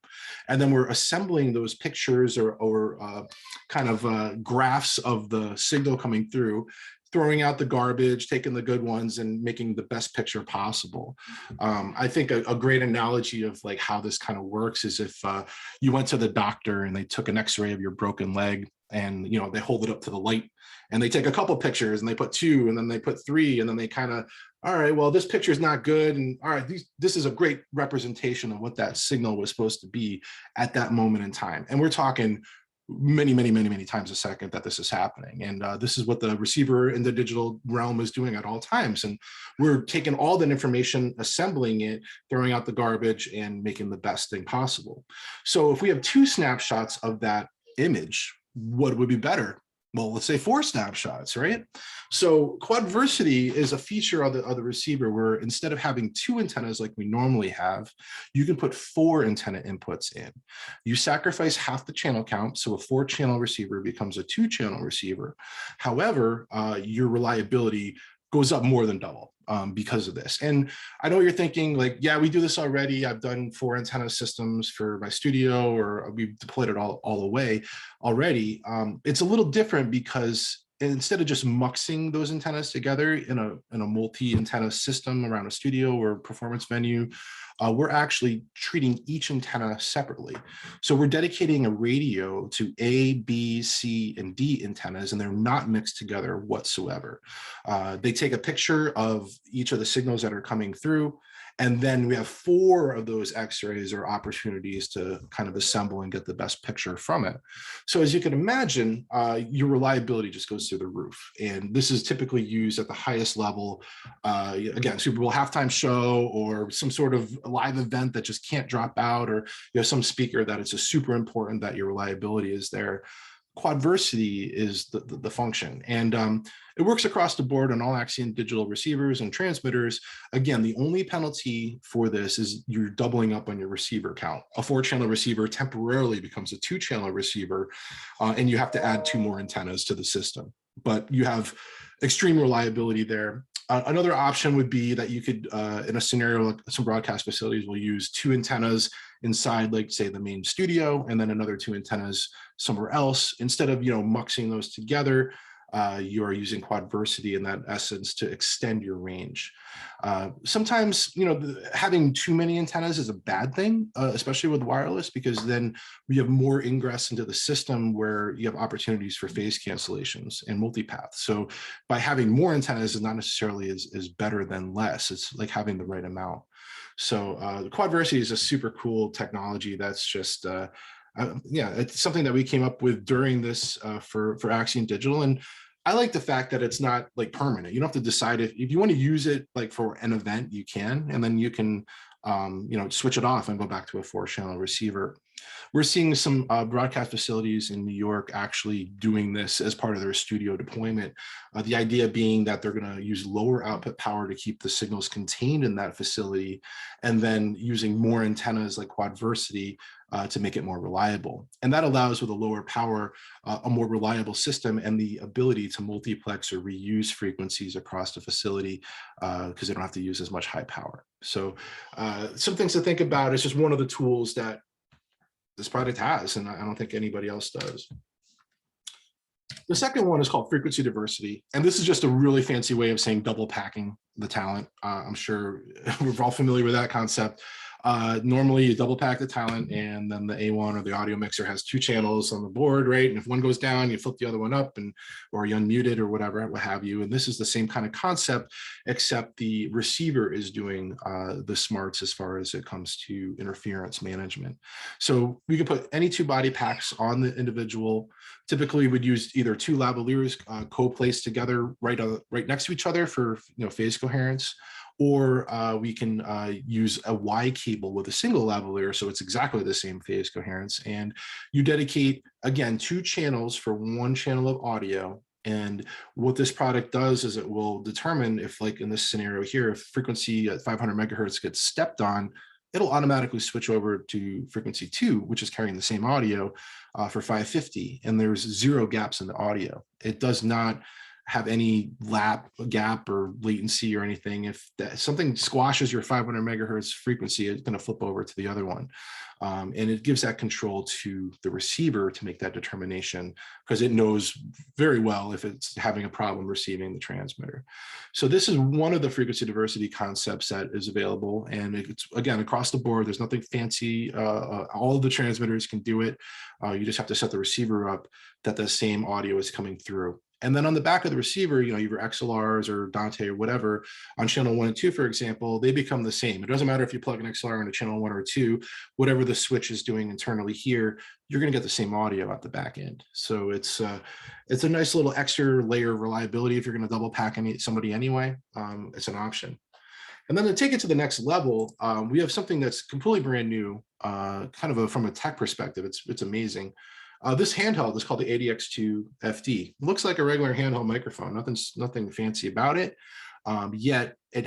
S3: And then we're assembling those pictures or kind of graphs of the signal coming through, throwing out the garbage, taking the good ones, and making the best picture possible. I think a great analogy of like how this kind of works is if you went to the doctor and they took an x-ray of your broken leg, and you know, they hold it up to the light and they take a couple pictures and they put 2 and then they put 3, and then they kind of, all right, well, this picture is not good, and all right, this is a great representation of what that signal was supposed to be at that moment in time. And we're talking many times a second that this is happening. And this is what the receiver in the digital realm is doing at all times. And we're taking all that information, assembling it, throwing out the garbage, and making the best thing possible. So if we have 2 snapshots of that image, what would be better? Well, let's say 4 snapshots, right? So quadversity is a feature of the receiver where instead of having 2 antennas like we normally have, you can put 4 antenna inputs in. You sacrifice half the channel count, so a 4-channel receiver becomes a 2-channel receiver. However, your reliability goes up more than double because of this. And I know you're thinking like, yeah, we do this already. I've done 4 antenna systems for my studio, or we've deployed it all the way already. It's a little different because instead of just muxing those antennas together in a multi-antenna system around a studio or performance venue, we're actually treating each antenna separately. So we're dedicating a radio to A, B, C, and D antennas, and they're not mixed together whatsoever. They take a picture of each of the signals that are coming through, and then we have 4 of those X-rays or opportunities to kind of assemble and get the best picture from it. So as you can imagine, your reliability just goes through the roof. And this is typically used at the highest level. Again, Super Bowl halftime show, or some sort of live event that just can't drop out, or you have some speaker that it's just super important that your reliability is there. Quadversity is the function, and it works across the board on all Axient Digital receivers and transmitters. Again, the only penalty for this is you're doubling up on your receiver count. A 4-channel receiver temporarily becomes a 2-channel receiver, and you have to add 2 more antennas to the system. But you have extreme reliability there. Another option would be that you could, in a scenario like some broadcast facilities will use 2 antennas inside, like say the main studio, and then another 2 antennas somewhere else. Instead of, muxing those together, you are using quadversity in that essence to extend your range. Sometimes, having too many antennas is a bad thing, especially with wireless, because then we have more ingress into the system where you have opportunities for phase cancellations and multipath. So by having more antennas is not necessarily is better than less. It's like having the right amount. So quadversity is a super cool technology that's just yeah, it's something that we came up with during this for Axient Digital. And I like the fact that it's not like permanent. You don't have to decide if you want to use it like for an event, you can, and then you can, you know, switch it off and go back to a 4-channel receiver. We're seeing some broadcast facilities in New York actually doing this as part of their studio deployment. The idea being that they're going to use lower output power to keep the signals contained in that facility, and then using more antennas like quadversity to make it more reliable. And that allows, with a lower power, a more reliable system and the ability to multiplex or reuse frequencies across the facility because they don't have to use as much high power. So some things to think about. It's just one of the tools that this product has, and I don't think anybody else does. The second one is called frequency diversity. And this is just a really fancy way of saying double packing the talent. I'm sure we're all familiar with that concept. Normally you double pack the talent, and then the A1 or the audio mixer has 2 channels on the board, right? And if one goes down, you flip the other one up, and or you unmute it or whatever, what have you. And this is the same kind of concept, except the receiver is doing the smarts as far as it comes to interference management. So we could put any 2 body packs on the individual. Typically we'd use either 2 lavaliers co-placed together right next to each other for, you know, phase coherence, or we can use a Y cable with a single lavalier, so it's exactly the same phase coherence. And you dedicate, again, 2 channels for 1 channel of audio. And what this product does is it will determine if, like in this scenario here, if frequency at 500 megahertz gets stepped on, it'll automatically switch over to frequency 2, which is carrying the same audio for 550. And there's 0 gaps in the audio. It does not have any gap or latency or anything. If something squashes your 500 megahertz frequency, it's going to flip over to the other one. And it gives that control to the receiver to make that determination, because it knows very well if it's having a problem receiving the transmitter. So this is one of the frequency diversity concepts that is available. And it's, again, across the board. There's nothing fancy. All of the transmitters can do it. You just have to set the receiver up that the same audio is coming through. And then on the back of the receiver, you know, your XLRs or Dante or whatever on channel 1 and 2, for example, they become the same. It doesn't matter if you plug an XLR into channel 1 or 2, whatever the switch is doing internally here, you're going to get the same audio at the back end. So it's a nice little extra layer of reliability if you're going to double pack somebody anyway. It's an option. And then to take it to the next level, we have something that's completely brand new, from a tech perspective. It's amazing. This handheld is called the ADX2 FD. It looks like a regular handheld microphone, nothing fancy about it. Yet it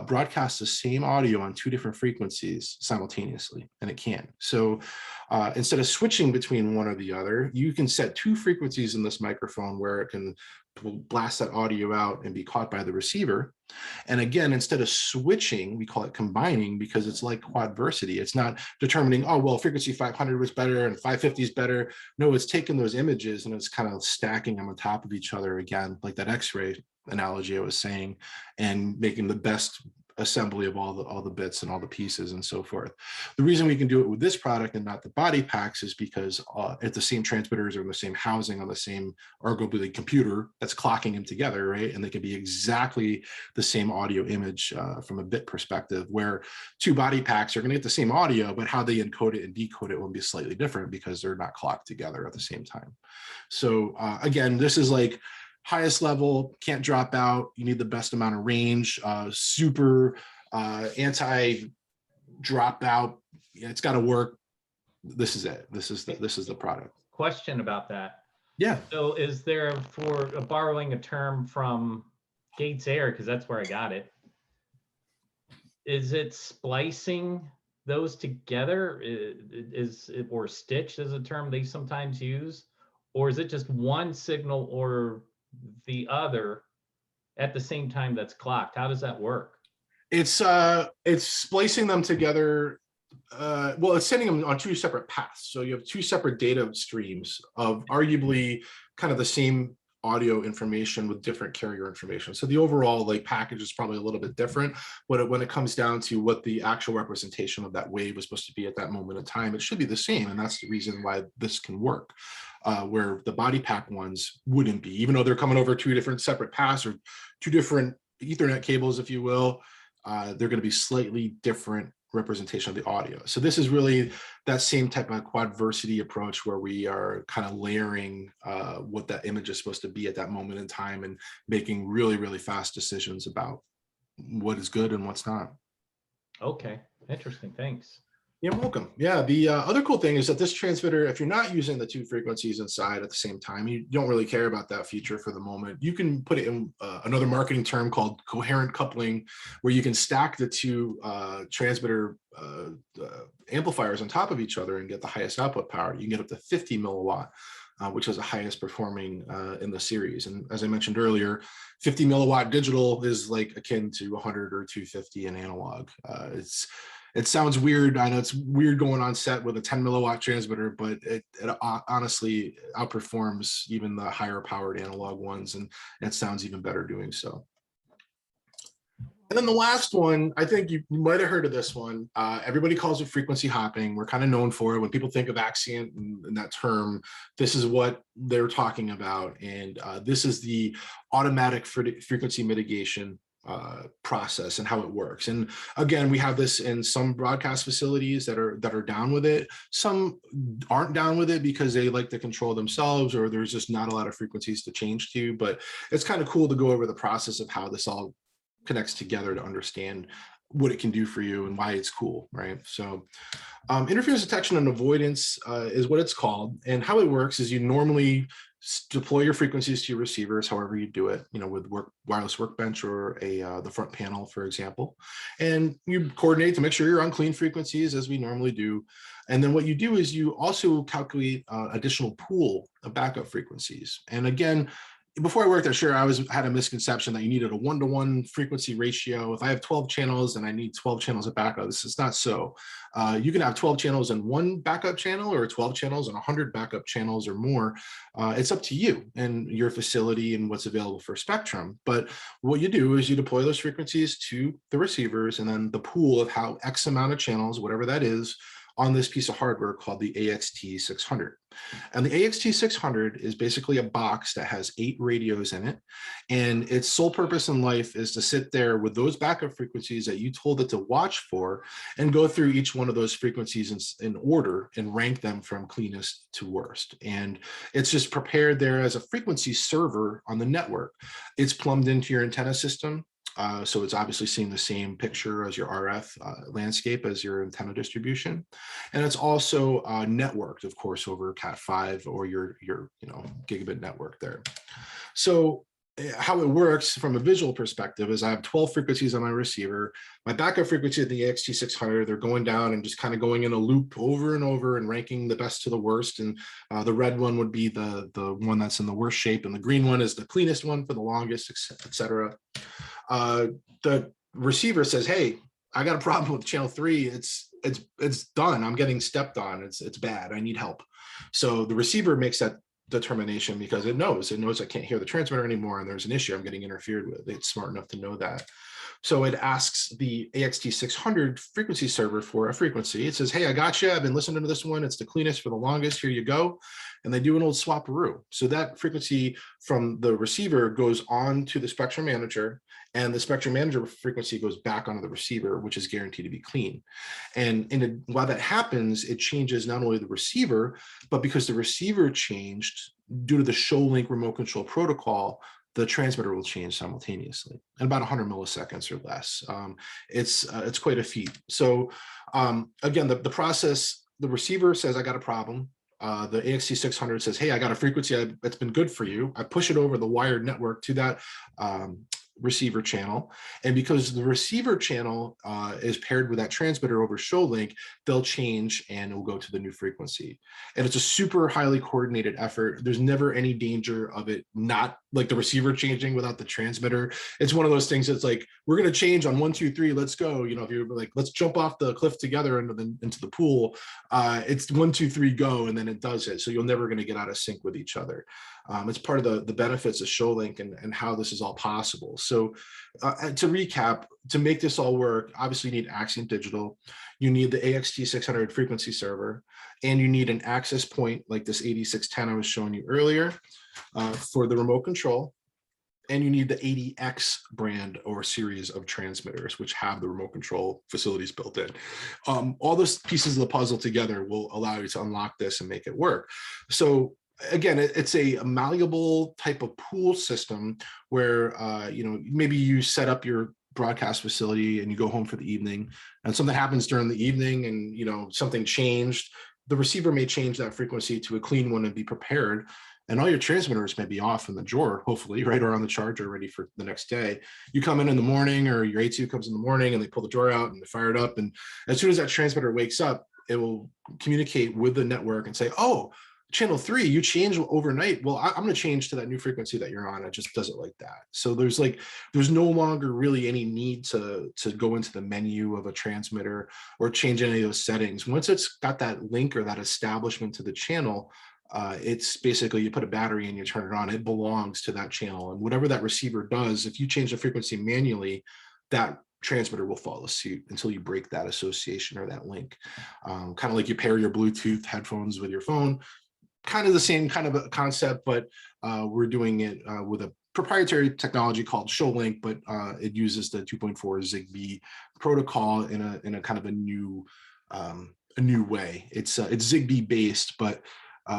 S3: broadcasts the same audio on 2 different frequencies simultaneously, and it can. So instead of switching between one or the other, you can set 2 frequencies in this microphone where it can blast that audio out and be caught by the receiver. And again, instead of switching, we call it combining, because it's like quadversity. It's not determining, oh, well, frequency 500 was better and 550 is better. No, it's taking those images and it's kind of stacking them on top of each other again, like that X-ray analogy I was saying, and making the best assembly of all the bits and all the pieces and so forth. The reason we can do it with this product and not the body packs is because the same transmitters are in the same housing on the same, arguably, the computer that's clocking them together, right? And they can be exactly the same audio image from a bit perspective, where 2 body packs are going to get the same audio, but how they encode it and decode it will be slightly different because they're not clocked together at the same time. So again, this is like highest level, can't drop out. You need the best amount of range, super anti-dropout. It's got to work. This is it. This is the product.
S1: Question about that.
S3: Yeah.
S1: So is there, for borrowing a term from Gates Air, because that's where I got it, is it splicing those together? Or stitched is a term they sometimes use? Or is it just one signal or the other at the same time that's clocked? How does that work?
S3: It's splicing them together. Well, it's sending them on 2 separate paths. So you have 2 separate data streams of arguably kind of the same audio information with different carrier information. So the overall package is probably a little bit different, but when it comes down to what the actual representation of that wave was supposed to be at that moment in time, it should be the same. And that's the reason why this can work. Where the body pack ones wouldn't be, even though they're coming over 2 different separate paths or 2 different Ethernet cables, if you will, they're going to be slightly different representation of the audio. So this is really that same type of quadversity approach where we are kind of layering what that image is supposed to be at that moment in time and making really, really fast decisions about what is good and what's not.
S1: Okay, interesting. Thanks.
S3: You're welcome. Yeah, the other cool thing is that this transmitter, if you're not using the 2 frequencies inside at the same time, you don't really care about that feature for the moment. You can put it in another marketing term called coherent coupling, where you can stack the 2 transmitter amplifiers on top of each other and get the highest output power. You can get up to 50 milliwatt, which is the highest performing in the series. And as I mentioned earlier, 50 milliwatt digital is like akin to 100 or 250 in analog. It sounds weird. I know it's weird going on set with a 10 milliwatt transmitter, but it honestly outperforms even the higher powered analog ones, and it sounds even better doing so. And then the last one, I think you might have heard of this one. Everybody calls it frequency hopping. We're kind of known for it. When people think of Axient and that term, this is what they're talking about. And this is the automatic frequency mitigation process and how it works. And again, we have this in some broadcast facilities that are down with it. Some aren't down with it because they like to control themselves, or there's just not a lot of frequencies to change to. But it's kind of cool to go over the process of how this all connects together to understand what it can do for you and why it's cool, right? So interference detection and avoidance is what it's called. And how it works is you normally deploy your frequencies to your receivers, however you do it, with wireless workbench or the front panel, for example. And you coordinate to make sure you're on clean frequencies as we normally do. And then what you do is you also calculate additional pool of backup frequencies. And again, before I worked at Shure, I had a misconception that you needed a 1-to-1 frequency ratio. If I have 12 channels and I need 12 channels of backup, this is not so. You can have 12 channels in one backup channel, or 12 channels and 100 backup channels or more. It's up to you and your facility and what's available for spectrum. But what you do is you deploy those frequencies to the receivers, and then the pool of how X amount of channels, whatever that is, on this piece of hardware called the AXT600. And the AXT600 is basically a box that has 8 radios in it. And its sole purpose in life is to sit there with those backup frequencies that you told it to watch for and go through each one of those frequencies in order and rank them from cleanest to worst. And it's just prepared there as a frequency server on the network. It's plumbed into your antenna system. So it's obviously seeing the same picture as your RF landscape as your antenna distribution. And it's also networked, of course, over Cat5 or your gigabit network there. So how it works from a visual perspective is I have 12 frequencies on my receiver. My backup frequency at the AXT600, they're going down and just kind of going in a loop over and over and ranking the best to the worst. And the red one would be the one that's in the worst shape, and the green one is the cleanest one for the longest, et cetera. The receiver says, "Hey, I got a problem with channel 3. It's done. I'm getting stepped on. It's bad. I need help." So the receiver makes that determination because it knows I can't hear the transmitter anymore and there's an issue. I'm getting interfered with. It's smart enough to know that. So it asks the AXT600 frequency server for a frequency. It says, "Hey, I got you. I've been listening to this one. It's the cleanest for the longest. Here you go." And they do an old swap-a-roo. So that frequency from the receiver goes on to the spectrum manager, and the spectrum manager frequency goes back onto the receiver, which is guaranteed to be clean. And while that happens, it changes not only the receiver, but because the receiver changed due to the show link remote control protocol, the transmitter will change simultaneously in about 100 milliseconds or less. It's quite a feat. So again, the process, the receiver says, "I got a problem." The AXT600 says, "Hey, I got a frequency that's been good for you." I push it over the wired network to that receiver channel. And because the receiver channel is paired with that transmitter over show link, they'll change and it will go to the new frequency. And it's a super highly coordinated effort. There's never any danger of it not, like, the receiver changing without the transmitter. It's one of those things that's like, we're going to change on 1, 2, 3, let's go. If you're like, let's jump off the cliff together into the pool, it's 1, 2, 3, go, and then it does it. So you're never going to get out of sync with each other. It's part of the benefits of ShowLink and how this is all possible. So to recap, to make this all work, obviously you need Axient Digital, you need the AXT600 frequency server, and you need an access point like this 8610 I was showing you earlier for the remote control. and you need the 80X brand or series of transmitters, which have the remote control facilities built in. All those pieces of the puzzle together will allow you to unlock this and make it work. So again, it's a malleable type of pool system where, maybe you set up your broadcast facility and you go home for the evening and something happens during the evening and, something changed. The receiver may change that frequency to a clean one and be prepared. And all your transmitters may be off in the drawer, hopefully, right, or on the charger ready for the next day. You come in the morning, or your A2 comes in the morning and they pull the drawer out and they fire it up. And as soon as that transmitter wakes up, it will communicate with the network and say, oh, channel 3, you changed overnight. Well, I'm going to change to that new frequency that you're on. It just does it like that. So there's no longer really any need to go into the menu of a transmitter or change any of those settings. Once it's got that link or that establishment to the channel, it's basically you put a battery in, you turn it on, it belongs to that channel. And whatever that receiver does, if you change the frequency manually, that transmitter will follow suit until you break that association or that link. Kind of like you pair your Bluetooth headphones with your phone, kind of the same kind of a concept, but we're doing it with a proprietary technology called ShoLink, but it uses the 2.4 Zigbee protocol in a kind of a new way. It's Zigbee based, but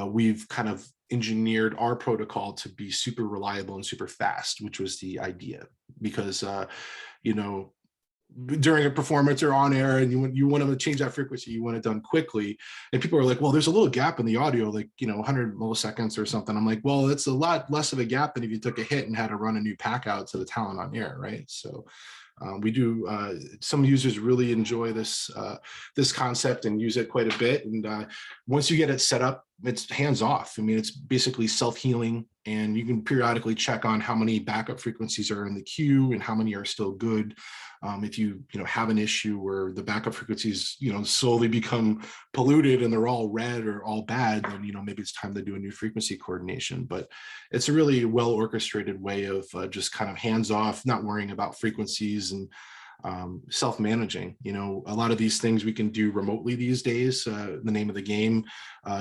S3: we've kind of engineered our protocol to be super reliable and super fast, which was the idea. Because during a performance or on air and you want to change that frequency, you want it done quickly, and people are like, well, there's a little gap in the audio, 100 milliseconds or something. I'm like, well, it's a lot less of a gap than if you took a hit and had to run a new pack out to the talent on air, right? So we do. Some users really enjoy this concept and use it quite a bit. And once you get it set up, it's hands off. I mean, it's basically self-healing, and you can periodically check on how many backup frequencies are in the queue and how many are still good. If you have an issue where the backup frequencies slowly become polluted and they're all red or all bad, then maybe it's time to do a new frequency coordination. But it's a really well orchestrated way of just kind of hands off, not worrying about frequencies and self-managing. A lot of these things we can do remotely these days. The name of the game,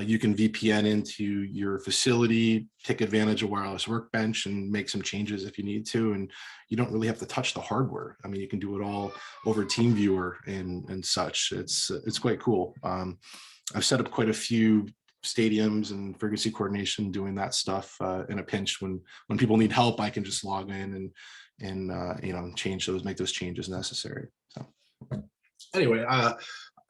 S3: you can VPN into your facility, take advantage of wireless workbench and make some changes if you need to, and you don't really have to touch the hardware. I mean, you can do it all over TeamViewer and such. It's quite cool. I've set up quite a few stadiums and frequency coordination doing that stuff in a pinch. When people need help, I can just log in and change those, make those changes necessary. So anyway,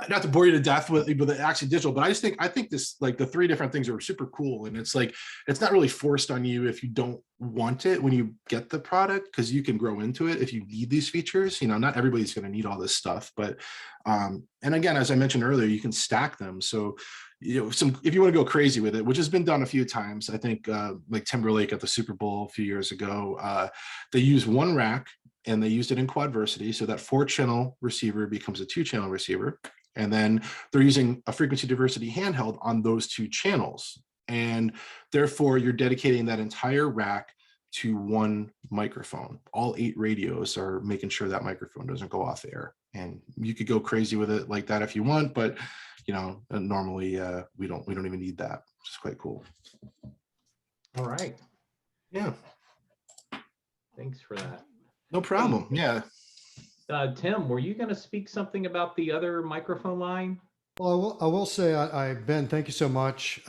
S3: not to bore you to death with the Axient Digital, but I think this, like, the three different things are super cool, and it's not really forced on you if you don't want it when you get the product, because you can grow into it if you need these features. Not everybody's going to need all this stuff, but and again, as I mentioned earlier, you can stack them. So if you want to go crazy with it, which has been done a few times, I think like Timberlake at the Super Bowl a few years ago, they use one rack and they used it in quadversity, so that 4-channel receiver becomes a 2-channel receiver. And then they're using a frequency diversity handheld on those 2 channels. And therefore, you're dedicating that entire rack to one microphone. All 8 radios are making sure that microphone doesn't go off air. And you could go crazy with it like that if you want, but normally we don't even need that, which is quite cool.
S1: All right.
S3: Yeah.
S1: Thanks for that.
S3: No problem. Yeah.
S1: Tim, were you going to speak something about the other microphone line?
S2: Well, I will say, Ben, thank you so much.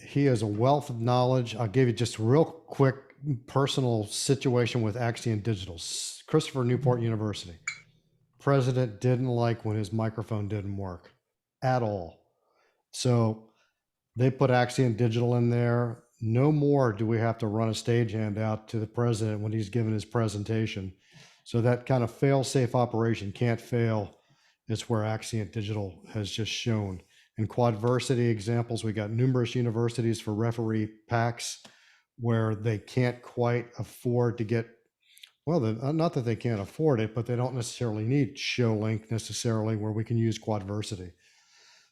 S2: He has a wealth of knowledge. I'll give you just a real quick personal situation with Axient Digital. Christopher Newport University. President didn't like when his microphone didn't work at all. So they put Axient Digital in there. No more do we have to run a stagehand out to the president when he's giving his presentation. So that kind of fail-safe operation can't fail. It's where Axient Digital has just shown. In quadversity examples, we got numerous universities for referee packs where they can't quite afford to get, well, not that they can't afford it, but they don't necessarily need ShoLink necessarily, where we can use quadversity.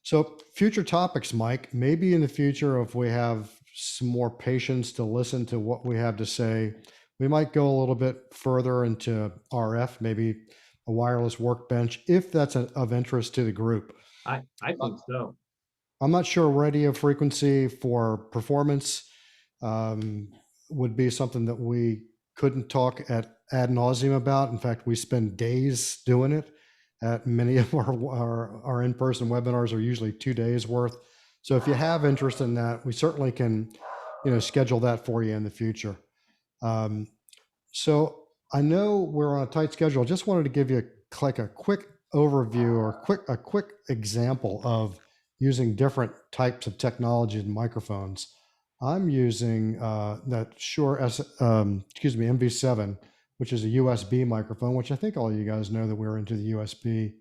S2: So future topics, Mike, maybe in the future, if we have some more patience to listen to what we have to say, we might go a little bit further into RF, maybe a wireless workbench, if that's of interest to the group.
S1: I think so.
S2: I'm not sure radio frequency for performance. would be something that we couldn't talk at ad nauseum about. In fact, we spend days doing it. At many of our in-person webinars are usually 2 days worth. So if you have interest in that, we certainly can, schedule that for you in the future. So I know we're on a tight schedule. I just wanted to give you a quick overview or a quick example of using different types of technology and microphones. I'm using that Shure MV7, which is a USB microphone, which I think all you guys know that we're into the USB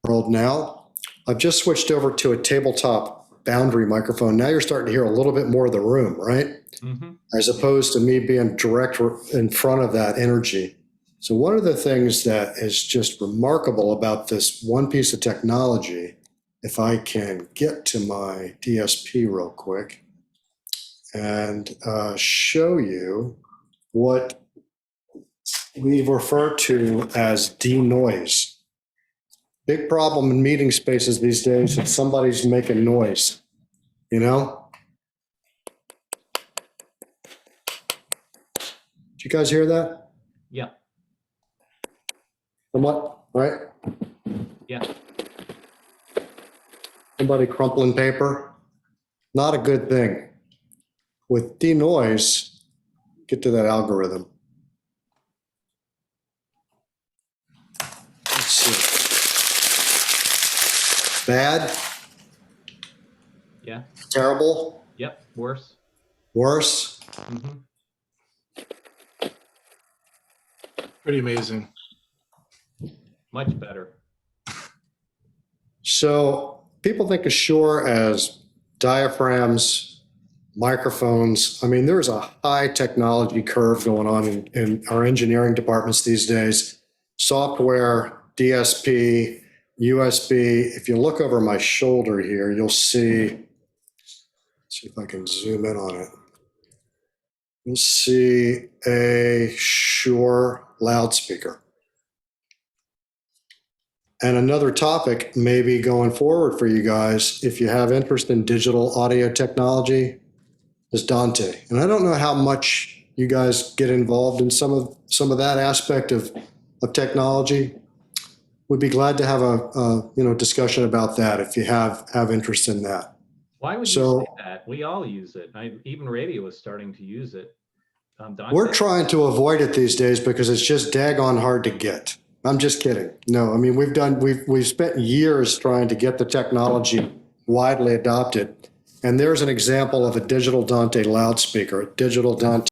S2: world now. I've just switched over to a tabletop boundary microphone. Now you're starting to hear a little bit more of the room, right? Mm-hmm. As opposed to me being direct in front of that energy. So one of the things that is just remarkable about this one piece of technology, if I can get to my DSP real quick and show you what we refer to as denoise. Big problem in meeting spaces these days is somebody's making noise, Did you guys hear that?
S1: Yeah.
S2: Somewhat, right?
S1: Yeah.
S2: Somebody crumpling paper. Not a good thing. With denoise, get to that algorithm. Let's see. Bad?
S1: Yeah.
S2: Terrible?
S1: Yep. Worse.
S2: Worse?
S1: Mm-hmm.
S3: Pretty amazing.
S1: Much better.
S2: So people think of Shure as diaphragms, microphones. I mean, there's a high technology curve going on in our engineering departments these days. Software, DSP, USB. If you look over my shoulder here, you'll see, let's see if I can zoom in on it. You'll see a Shure loudspeaker. And another topic maybe going forward for you guys, if you have interest in digital audio technology, is Dante. And I don't know how much you guys get involved in some of that aspect of technology. Would be glad to have a discussion about that if you have interest in that.
S1: Why would you say that? We all use it. Even radio is starting to use it.
S2: We're trying to avoid it these days because it's just daggone hard to get. I'm just kidding. No, I mean, we've spent years trying to get the technology widely adopted. And there's an example of a digital Dante loudspeaker, a digital Dante.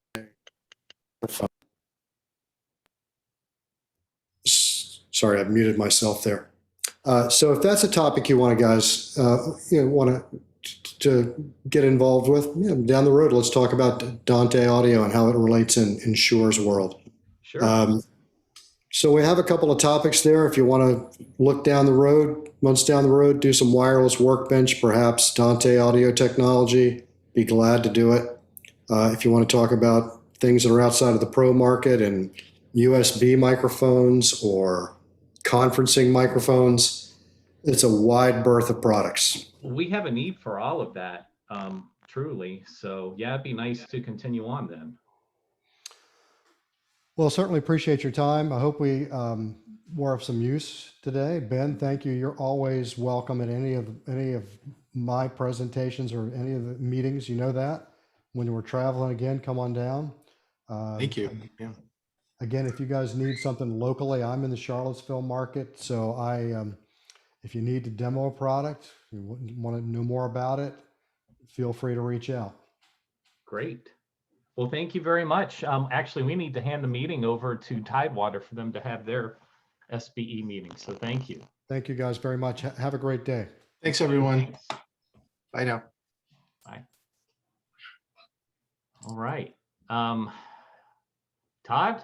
S2: Sorry, I've muted myself there. So if that's a topic you want to guys, want to get involved with, down the road, let's talk about Dante audio and how it relates in Shure's world.
S1: Sure.
S2: So we have a couple of topics there. If you want to look down the road, months down the road, do some wireless workbench, perhaps Dante audio technology, be glad to do it. If you want to talk about things that are outside of the pro market and USB microphones or conferencing microphones, it's a wide berth of products.
S1: We have a need for all of that, truly. So yeah, it'd be nice to continue on then.
S2: Well, certainly appreciate your time. I hope we were of some use today. Ben, thank you. You're always welcome at any of my presentations or any of the meetings. You know that. When we're traveling again, come on down.
S3: Thank you. Yeah.
S2: Again, if you guys need something locally, I'm in the Charlottesville market. So if you need to demo a product, you want to know more about it, feel free to reach out.
S1: Great. Well, thank you very much. Actually, we need to hand the meeting over to Tidewater for them to have their SBE meeting. So thank you.
S2: Thank you guys very much. Have a great day.
S3: Thanks, everyone.
S1: Thanks.
S3: Bye now.
S1: Bye. All right. Todd?